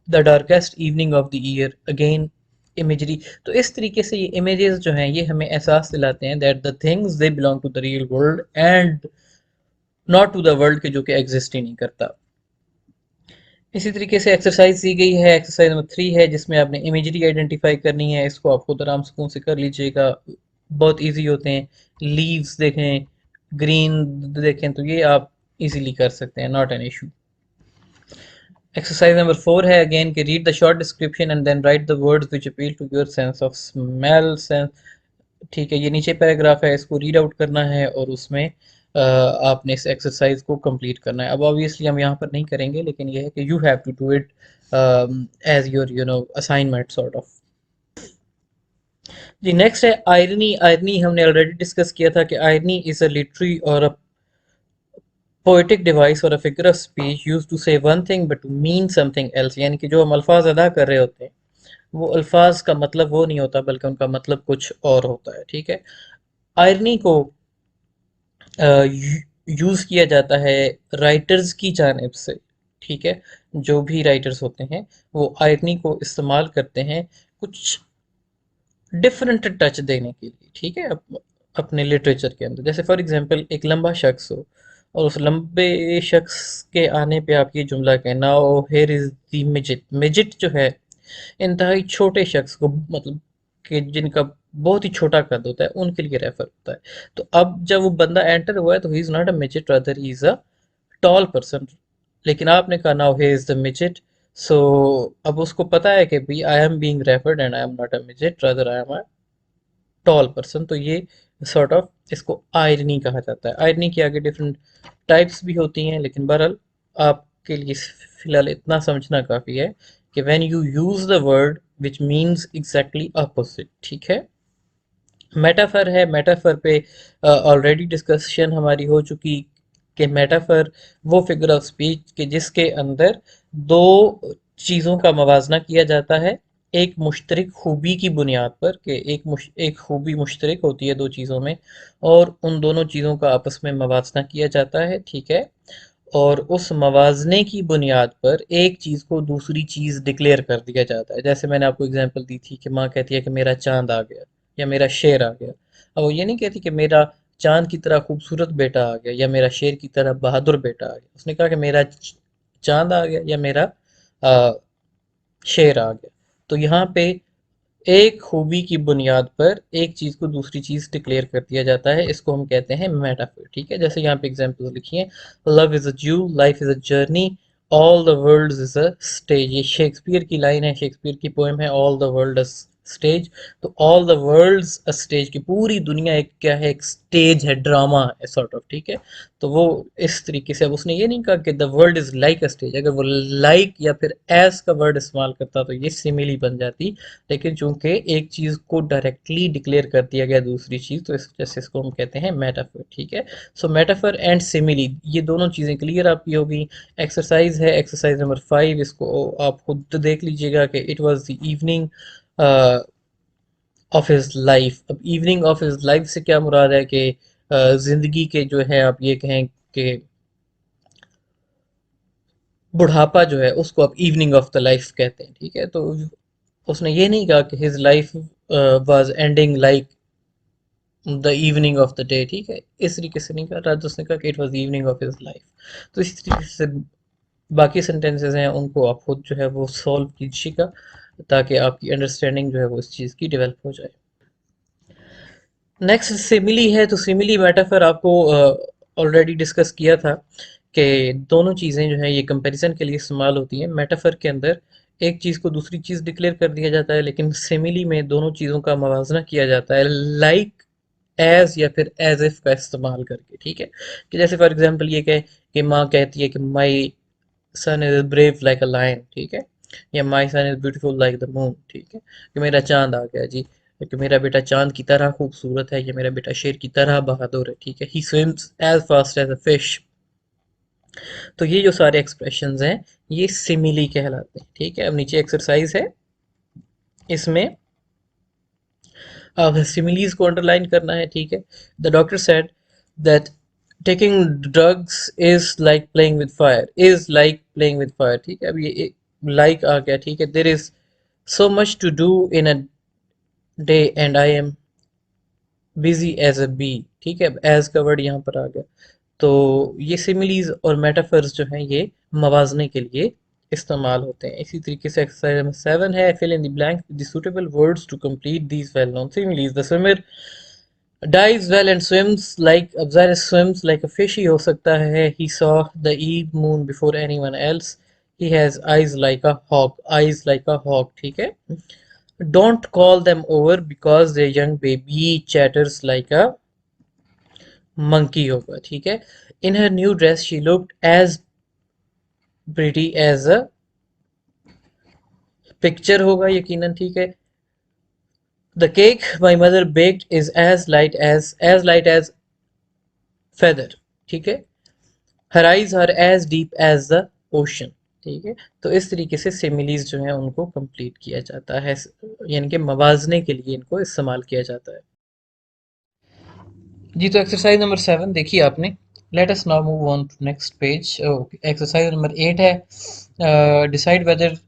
the darkest evening of the year, again imagery. तो इस तरीके से ये इमेजेस जो हैं ये हमें एहसास दिलाते हैं that the things they belong to the real world and not to the world के जो कि एग्जिस्ट ही नहीं करता। इसी तरीके से एक्सरसाइज दी गई है, एक्सरसाइज नंबर 3 है, जिसमें आपने इमेजरी आइडेंटिफाई करनी है। इसको आप खुद आराम सुकून से कर लीजिएगा, बहुत इजी होते हैं। लीव्स देखें, ग्रीन देखें, तो ये आप इजीली कर सकते हैं, not an issue. Exercise number 4 है अगेन कि read the short description and then write the words which appeal to your sense of smell sense. ठीक है, ये नीचे पैराग्राफ है, इसको रीड आउट करना है और उसमें आपने इस एक्सरसाइज को कंप्लीट करना है। अब ऑब्वियसली हम यहाँ पर नहीं करेंगे, लेकिन ये है कि you have to do it as your assignment sort of. जी नेक्स्ट है आयरनी। आयरनी हमने ऑलरेडी डिस्कस किया था कि आयरनी इज अ लिटरेरी और अ पोएटिक डिवाइस और a figure of speech use to say one thing but to mean something else, यानी कि जो हम अल्फाज अदा कर रहे होते हैं वो अल्फाज का मतलब वो नहीं होता बल्कि उनका मतलब कुछ और होता है। ठीक है, आयरनी को यूज किया जाता है राइटर्स की जानिब से। ठीक है, जो भी राइटर्स होते हैं वो आयरनी को इस्तेमाल करते हैं कुछ डिफरेंट टच देने के लिए। ठीक है, अपने लिटरेचर के अंदर, जैसे फॉर एग्जांपल एक लंबा शख्स हो और उस लंबे शख्स के आने पे आप ये जुमला कहें, नाउ हियर इज द मिजिट। मिजिट जो है इंतहाई छोटे शख्स को, मतलब कि जिनका बहुत ही छोटा कद होता है, उनके लिए रेफर होता है। तो अब जब वो बंदा एंटर हुआ है तो he is not a midget, rather he is a tall person. लेकिन आपने कहा now here is the midget, so अब उसको पता है कि भाई I am being referred and I am not a midget, rather I am a tall person. तो ये सॉर्ट ऑफ इसको आयरनी कहा जाता है। आयरनी की आगे डिफरेंट टाइप्स भी होती हैं, लेकिन बहरहाल आपके लिए फिलहाल इतना समझना काफ़ी है कि when you use the word which means exactly opposite. ठीक है, मेटाफर है। मेटाफर पे ऑलरेडी डिस्कशन हमारी हो चुकी कि मेटाफर वो फिगर ऑफ स्पीच के जिसके अंदर दो चीज़ों का मवाजना किया जाता है एक मुश्तरक खूबी की बुनियाद पर, कि एक खूबी मुश्तरक होती है दो चीज़ों में और उन दोनों चीज़ों का आपस में मवाजना किया जाता है। ठीक है, और उस मवाजने की बुनियाद पर एक चीज़ को दूसरी चीज़ डिक्लेयर कर दिया जाता है। जैसे मैंने आपको एग्जांपल दी थी कि माँ कहती है कि मेरा चांद आ गया या मेरा शेर आ गया। अब वो ये नहीं कहती कि मेरा चांद की तरह खूबसूरत बेटा आ गया या मेरा शेर की तरह बहादुर बेटा आ गया, उसने कहा कि मेरा चांद आ गया या मेरा आ, शेर आ गया। तो यहाँ पे एक खूबी की बुनियाद पर एक चीज को दूसरी चीज डिक्लेयर कर दिया जाता है, इसको हम कहते हैं मेटाफर। ठीक है, जैसे यहाँ पे एग्जांपल लिखी है, love is a dew, life is a journey, all the world is a stage. ये शेक्सपियर की लाइन है, शेक्सपियर की पोएम है, all the world is stage. तो all the world's a stage, की पूरी दुनिया एक क्या है, एक स्टेज है, ड्रामा है सॉर्ट ऑफ, ठीक है। तो वो इस तरीके से, अब उसने ये नहीं कहा कि the world is like a stage, अगर वो लाइक या फिर एज का वर्ड इस्तेमाल करता तो ये सिमिली बन जाती। लेकिन चूंकि एक चीज को डायरेक्टली डिक्लेयर कर दिया गया दूसरी चीज, तो इस वजह से इसको हम कहते हैं मेटाफर, ठीक है। सो मेटाफर एंड सिमिली, ये दोनों चीजें क्लियर आपकी होगी। एक्सरसाइज है, एक्सरसाइज नंबर 5, इसको आप खुद देख लीजिएगा कि it was the evening of his life. अब इवनिंग ऑफ हिज लाइफ से क्या मुराद है कि जिंदगी के जो है, आप ये कहें कि बुढ़ापा जो है उसको आप इवनिंग ऑफ द लाइफ कहते हैं, ठीक है। तो उसने ये नहीं कहा कि his life was ending like the evening of the day, ठीक है, इस तरीके से नहीं कहा। राजा उसने कहा कि it was evening of his life. तो इसी तरीके से बाकी सेंटेंसेस हैं, उनको आप खुद जो है वो सॉल्व कीजिएगा, ताकि आपकी अंडरस्टैंडिंग जो है वो इस चीज़ की डेवलप हो जाए। नेक्स्ट सिमिली है। तो सिमिली मेटाफर आपको ऑलरेडी डिस्कस किया था कि दोनों चीज़ें जो हैं ये कंपैरिजन के लिए इस्तेमाल होती हैं। मेटाफर के अंदर एक चीज़ को दूसरी चीज़ डिक्लेयर कर दिया जाता है, लेकिन सिमिली में दोनों चीज़ों का मवाजना किया जाता है, लाइक एज या फिर एज इफ का इस्तेमाल करके, ठीक है। कि जैसे फॉर एग्जांपल ये कहे कि माँ कहती है कि my son is brave like a lion, ठीक है, या my son is beautiful like the moon, ठीक है, कि मेरा चांद आ गया जी, कि मेरा बेटा चांद की तरह खूबसूरत है, या मेरा बेटा शेर की तरह बहादुर है, ठीक है। He swims as fast as a fish. तो ये जो सारे एक्सप्रेशंस हैं ये सिमिली कहलाते हैं, ठीक है। अब नीचे एक्सरसाइज है, इसमें अब सिमिलीज को अंडरलाइन करना है, ठीक है। The doctor said that taking drugs is like playing with fire, is like playing with fire, ठीक है। अब ये लाइक आ गया, ठीक है। There is so much to do in a day and I am busy as a bee, ठीक है। एज का वर्ड यहाँ पर आ गया। तो ये सिमिलीज और मेटाफर्स जो हैं ये मवाजने के लिए इस्तेमाल होते हैं। इसी तरीके से एक्सरसाइज नंबर 7 है, fill in the blank with the suitable words to complete these well known similes. The swimmer dives well and swims like Abzaris swims like a fish, ही हो सकता है। He saw the eve moon before anyone else. He has eyes like a hawk, eyes like a hawk, ठीक है। Don't call them over because their young baby chatters like a monkey होगा, ठीक है। In her new dress she looked as pretty as a picture होगा यकीनन, ठीक है। The cake my mother baked is as light as feather, ठीक है। Her eyes are as deep as the ocean, ठीक है। तो इस तरीके से सिमिलीज जो है उनको कंप्लीट किया जाता है, यानी कि मवाजने के लिए इनको इस्तेमाल किया जाता है जी। तो एक्सरसाइज नंबर 7 देखिए आपने। Let us now move on to next page. Exercise number 8 है, decide whether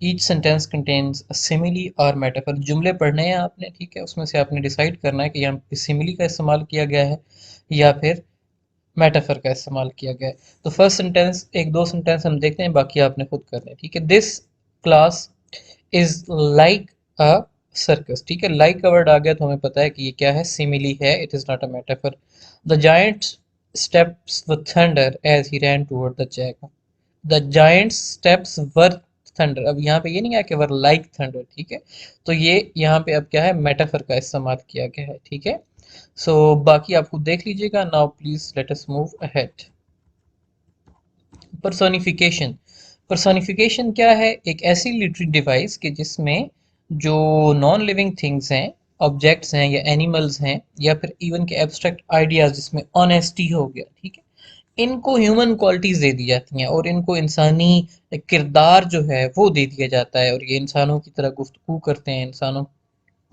each sentence contains a simile और मेटाफर। जुमले पढ़ने हैं आपने, ठीक है, उसमें से आपने डिसाइड करना है कि यहाँ पे सिमिली का इस्तेमाल किया गया है या फिर मेटाफर का इस्तेमाल किया गया है। तो फर्स्ट सेंटेंस, एक दो सेंटेंस हम देखते हैं, बाकी आपने खुद करना है, ठीक है। This class is like a circus, ठीक है। लाइक का वर्ड आ गया तो हमें पता है कि ये क्या है, सिमिली है, it is not a metaphor. The giant steps with thunder as he ran toward the Jack. The giant steps were thunder, अब यहाँ पे ये नहीं है कि वर लाइक थंडर, ठीक है। तो ये यहाँ पे अब क्या है, मेटाफर का इस्तेमाल किया गया है, ठीक है। सो बाकी आप खुद देख लीजिएगा। Now please let us move ahead. Personification. Personification क्या है, एक ऐसी लिटरेरी डिवाइस कि जिसमें जो नॉन लिविंग थिंग्स हैं, ऑब्जेक्ट्स हैं या एनिमल्स हैं, या फिर इवन के एब्स्ट्रैक्ट आइडियाज जिसमें ऑनेस्टी हो गया, ठीक है, इनको ह्यूमन क्वालिटीज दे दी जाती हैं और इनको इंसानी किरदार जो है वो दे दिया जाता है, और ये इंसानों की तरह गुफ्तगू करते हैं, इंसानों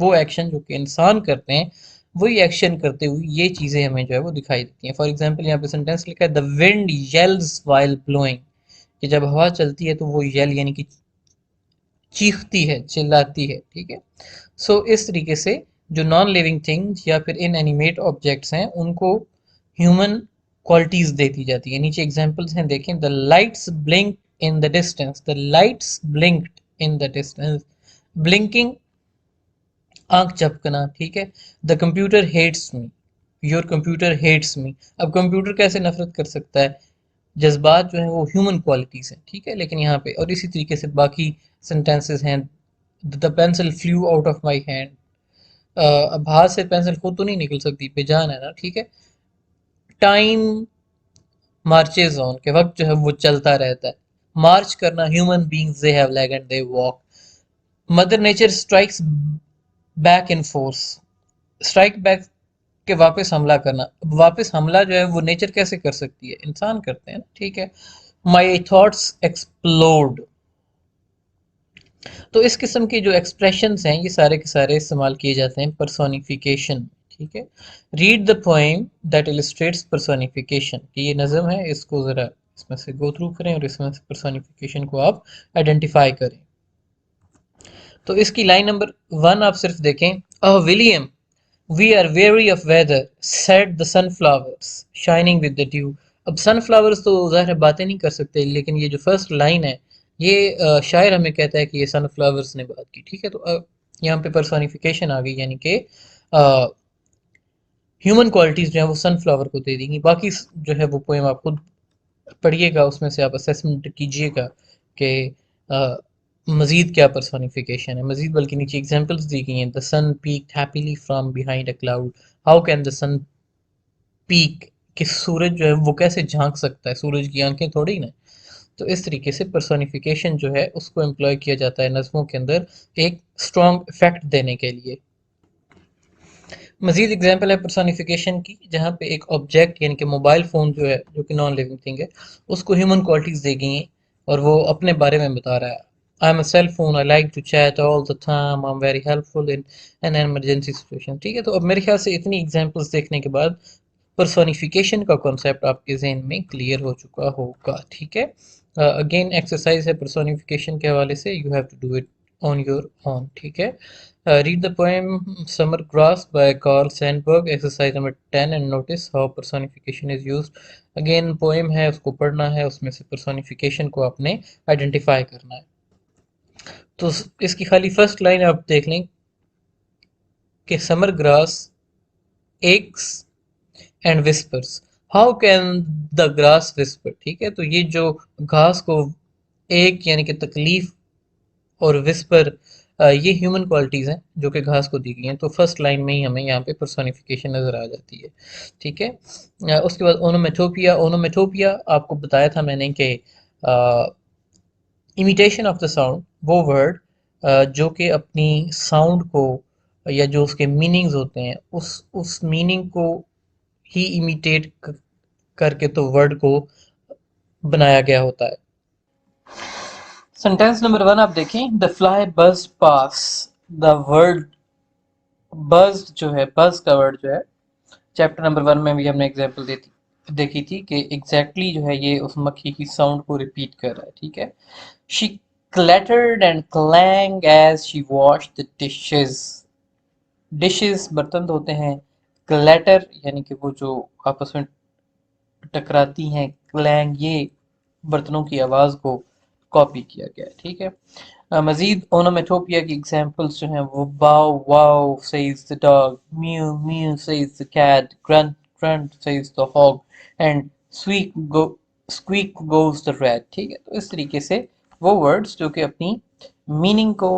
वो एक्शन जो कि इंसान करते हैं वही एक्शन करते हुए ये चीज़ें हमें जो है वो दिखाई देती हैं। फॉर एग्जांपल यहाँ पे सेंटेंस लिखा है द विंड येल्स व्हाइल ब्लोइंग, कि जब हवा चलती है तो वो येल यानी कि चीखती है, चिल्लाती है, ठीक है। सो इस तरीके से जो नॉन लिविंग थिंग्स या फिर इन एनिमेट ऑब्जेक्ट्स हैं उनको ह्यूमन क्वालिटीज दे दी जाती है। नीचे एग्जांपल्स हैं, देखें। The lights blink in the distance, the lights blinked in the distance, blinking आंख झपकना, ठीक है। The computer hates me, your computer hates me. अब कंप्यूटर कैसे नफरत कर सकता है, जज्बात जो है वो ह्यूमन क्वालिटीज हैं, ठीक है। लेकिन यहाँ पे और इसी तरीके से बाकी सेंटेंसेस हैं। The pencil flu out of my hand. अब हाथ से पेंसिल खुद तो नहीं निकल सकती, बेजान है ना, ठीक है। टाइम मार्चेज ऑन, के वक्त जो है वो चलता रहता है। मार्च करना, human beings they have leg and they walk. Mother nature strikes back in force. Strike back के वापस हमला करना। वापस हमला जो है वो नेचर कैसे कर सकती है, इंसान करते हैं ना, ठीक है। My thoughts explode. तो इस किस्म के जो एक्सप्रेशंस हैं ये सारे के सारे इस्तेमाल किए जाते हैं पर्सोनिफिकेशन, ठीक है। Read the poem that illustrates personification, कि ये नज़म है, इसको ज़रा इसमें से गो थ्रू करें और इसमें से पर्सोनिफिकेशन को आप आइडेंटिफाई करें। तो इसकी लाइन नंबर 1 आप सिर्फ देखें। William, we are very of weather, said the sunflowers shining with the dew. अब सनफ्लावर्स तो ज़ाहिर है बातें नहीं कर सकते, लेकिन ये जो फर्स्ट लाइन है ये शायर हमें कहता है कि ये सनफ्लावर्स ने बात की, ठीक है। तो यहाँ पे पर्सोनिफिकेशन आ गई, यानी कि ह्यूमन क्वालिटीज़ जो है वो सनफ्लावर को दे देंगी। बाकी जो है वो पोएम आप खुद पढ़िएगा, उसमें से आप असेसमेंट कीजिएगा कि मज़ीद क्या पर्सोनिफिकेशन है मज़ीद। बल्कि नीचे एग्जांपल्स दी गई हैं। The sun peeked happily from behind a cloud. How can the sun peek, कि सूरज जो है वो कैसे झांक सकता है, सूरज की आंखें थोड़ी ना। तो इस तरीके से पर्सोनिफिकेशन जो है उसको एम्प्लॉय किया जाता है नज़मों के अंदर एक स्ट्रॉन्ग इफेक्ट देने के लिए। मजीद एग्जाम्पल है पर्सोनिफिकेशन की, जहाँ पे एक ऑब्जेक्ट यानी कि मोबाइल फ़ोन जो है, जो कि नॉन लिविंग थिंग है, उसको ह्यूमन क्वालिटीज़ दी गई हैं और वो अपने बारे में बता रहा है। I am a cell phone, I like to chat all the time, I am very helpful in an emergency situation, ठीक है। तो अब मेरे ख्याल से इतनी एग्जाम्पल्स देखने के बाद पर्सोनिफिकेशन का कॉन्सेप्ट आपके जहन में क्लियर हो चुका होगा, ठीक है। अगेन एक्सरसाइज है पर्सोनिफिकेशन के हवाले से, you have to do it on your own, ठीक है। Read the poem Summer Grass by Carl Sandburg, exercise number 10, and notice how personification is used. Again, poem है, उसको पढ़ना है, उसमें से personification को आपने आइडेंटिफाई करना है। तो इसकी खाली फर्स्ट लाइन आप देख लें कि summer grass x and whispers, how can the grass whisper, ठीक है। तो ये जो घास को एक यानी कि तकलीफ और विस्पर, ये ह्यूमन क्वालिटीज़ हैं जो कि घास को दी गई हैं। तो फर्स्ट लाइन में ही हमें यहाँ पे पर्सोनिफिकेशन नज़र आ जाती है, ठीक है। उसके बाद ओनोमेटोपिया। ओनोमेटोपिया आपको बताया था मैंने कि इमिटेशन ऑफ द साउंड, वो वर्ड जो कि अपनी साउंड को या जो उसके मीनिंग्स होते हैं उस मीनिंग को ही इमिटेट करके तो वर्ड को बनाया गया होता है। सेंटेंस नंबर 1 आप देखें। द फ्लाई बज पास। द वर्ड बज जो है, बज का वर्ड जो है चैप्टर नंबर 1 में भी हमने एग्जांपल देखी थी कि एग्जैक्टली जो है ये उस मक्खी की साउंड को रिपीट कर रहा है, ठीक है। She clattered and clang as she washed the dishes। Dishes बर्तन धोते हैं। क्लैटर यानी कि वो जो आपस में टकराती हैं। क्लैंग ये बर्तनों की आवाज़ को कॉपी किया गया है, ठीक है। मजीद ओनोमेटोपिया की एग्जांपल्स जो हैं वो bow wow says the dog, mew mew says the cat, grunt grunt says the hog and squeak goes the rat, ठीक है। तो इस तरीके से वो वर्ड्स जो कि अपनी मीनिंग को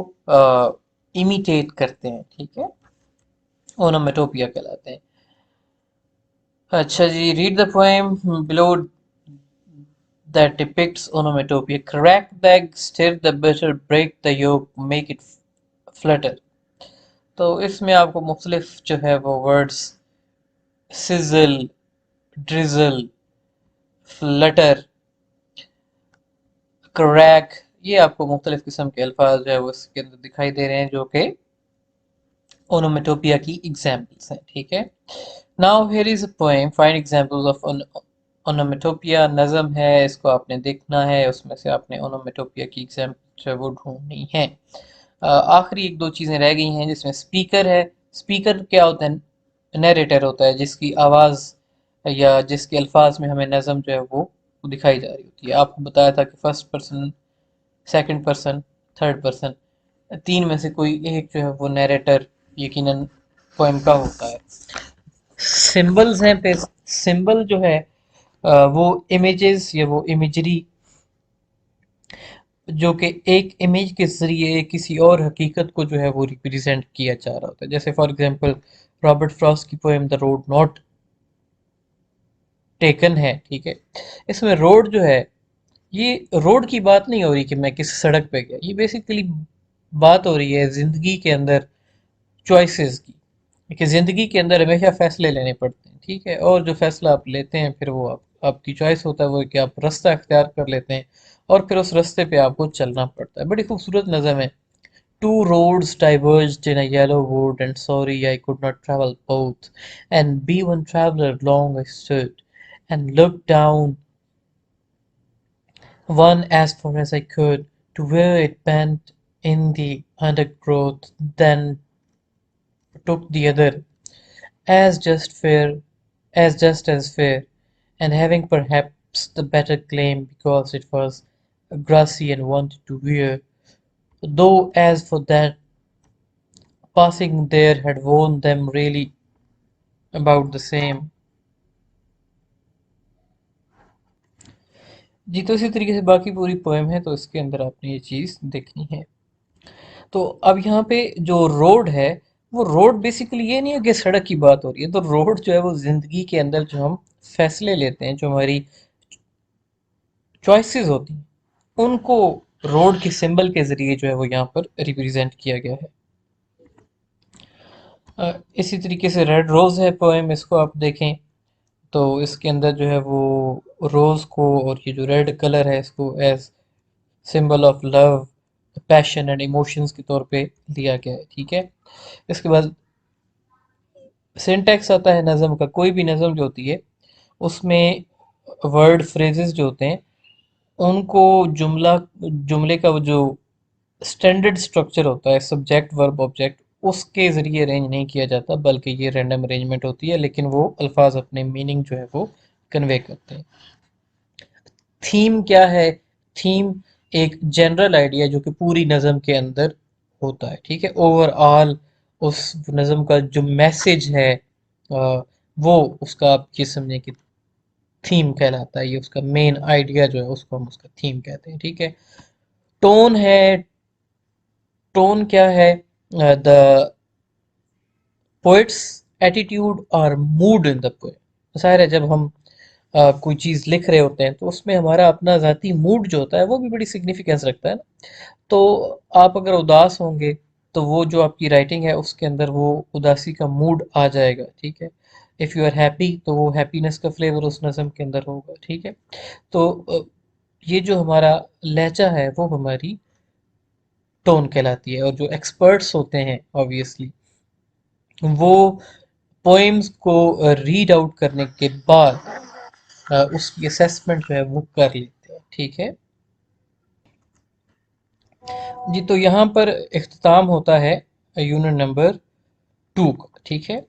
इमिटेट करते हैं, ठीक है, ओनोमेटोपिया कहलाते हैं। अच्छा जी, read the poem below that depicts onomatopoeia. Crack the egg, stir the butter, break the yolk, make it flutter। तो इसमें आपको मुख्तलिफ जो है वो words sizzle, drizzle, Flutter, crack, ये आपको मुख्तलिफ किस्म के अल्फाज जो है वो इसके अंदर दिखाई दे रहे हैं जो कि ओनोमेटोपिया की एग्जाम्पल्स हैं, ठीक है। Now here is a poem, find examples of onomatopoeia. नज़म है, इसको आपने देखना है, उसमें से आपने ओनोमेटोपिया की एग्जाम्पल जो है वो ढूंढनी है। आखिरी एक दो चीज़ें रह गई हैं जिसमें स्पीकर है। स्पीकर क्या होता है? नरेटर होता है, जिसकी आवाज़ या जिसके अल्फाज में हमें नज़म जो है वो दिखाई जा रही होती है। आपको बताया था कि first person, second person, third person, तीन में से कोई एक जो है वो नरेटर यकीनन पोएम का होता है। सिंबल्स हैं पे, सिंबल जो है वो इमेजेस या वो इमेजरी जो कि एक इमेज के ज़रिए किसी और हकीकत को जो है वो रिप्रेजेंट किया जा रहा होता है। जैसे फॉर एग्जांपल रॉबर्ट फ्रॉस्ट की poem the road not taken है, ठीक है। इसमें रोड जो है, ये रोड की बात नहीं हो रही कि मैं किस सड़क पे गया, ये बेसिकली बात हो रही है ज़िंदगी के अंदर चॉइसेस की, कि ज़िंदगी के अंदर हमेशा फैसले लेने पड़ते हैं, ठीक है। और जो फैसला आप लेते हैं फिर वो आपकी चॉइस होता है, वो है कि आप रास्ता अख्तियार कर लेते हैं और फिर उस रास्ते पे आपको चलना पड़ता है। बड़ी खूबसूरत नज़म है। Two roads diverged in a yellow wood, and sorry I could not travel both. And be one traveller long I stood, and looked down one as far as I could, to where it bent in the undergrowth, then took the other, as just fair, as just as fair, and having perhaps the better claim because it was grassy and wanted to wear. Though as for that, passing there had worn them really about the same। जी, तो इसी तरीके से बाकी पूरी poem है, तो इसके अंदर आपने ये चीज़ देखनी है। तो अब यहाँ पे जो रोड है, वो रोड बेसिकली ये नहीं है कि सड़क की बात हो रही है, तो रोड जो है वो ज़िंदगी के अंदर जो हम फैसले लेते हैं, जो हमारी चॉइसेस होती हैं, उनको रोड के सिंबल के ज़रिए जो है वो यहाँ पर रिप्रेजेंट किया गया है। इसी तरीके से रेड रोज़ है पोएम, इसको आप देखें तो इसके अंदर जो है वो रोज़ को और ये जो रेड कलर है इसको as symbol of love, passion and emotions के तौर पे लिया गया है, ठीक है। इसके बाद सिंटैक्स आता है नज़म का। कोई भी नज़म जो होती है उसमें वर्ड फ्रेजेस जो होते हैं उनको जुमला जुमले का वो जो स्टैंडर्ड स्ट्रक्चर होता है सब्जेक्ट वर्ब ऑब्जेक्ट, उसके ज़रिए अरेंज नहीं किया जाता, बल्कि ये रैंडम अरेंजमेंट होती है, लेकिन वो अल्फाज अपने मीनिंग जो है वो कन्वे करते हैं। थीम क्या है? थीम एक जनरल आइडिया जो कि पूरी नज़म के अंदर होता है, ठीक है। ओवरऑल उस नज़म का जो मैसेज है वो उसका आप ये समझें कि थीम कहलाता है, ये उसका मेन आइडिया जो है उसको हम उसका थीम कहते हैं, ठीक है। टोन है। टोन क्या है? द पोएट्स एटीट्यूड और मूड इन द पोएम। ज़ाहिर है जब हम कोई चीज़ लिख रहे होते हैं तो उसमें हमारा अपना ज़ाती मूड जो होता है वो भी बड़ी सिग्निफिकेंस रखता है ना। तो आप अगर उदास होंगे तो वो जो आपकी राइटिंग है उसके अंदर वो उदासी का मूड आ जाएगा, ठीक है। इफ़ यू आर हैप्पी तो वो हैप्पीनेस का फ्लेवर उस नज़म के अंदर होगा, ठीक है। तो ये जो हमारा लहजा है वो हमारी टोन कहलाती है। और जो एक्सपर्ट्स होते हैं ऑब्वियसली वो पोएम्स को रीड आउट करने के बाद उसकी असेसमेंट जो है वो कर लेते हैं, ठीक है। जी, तो यहाँ पर इख्तिताम होता है यूनिट नंबर 2 का, ठीक है।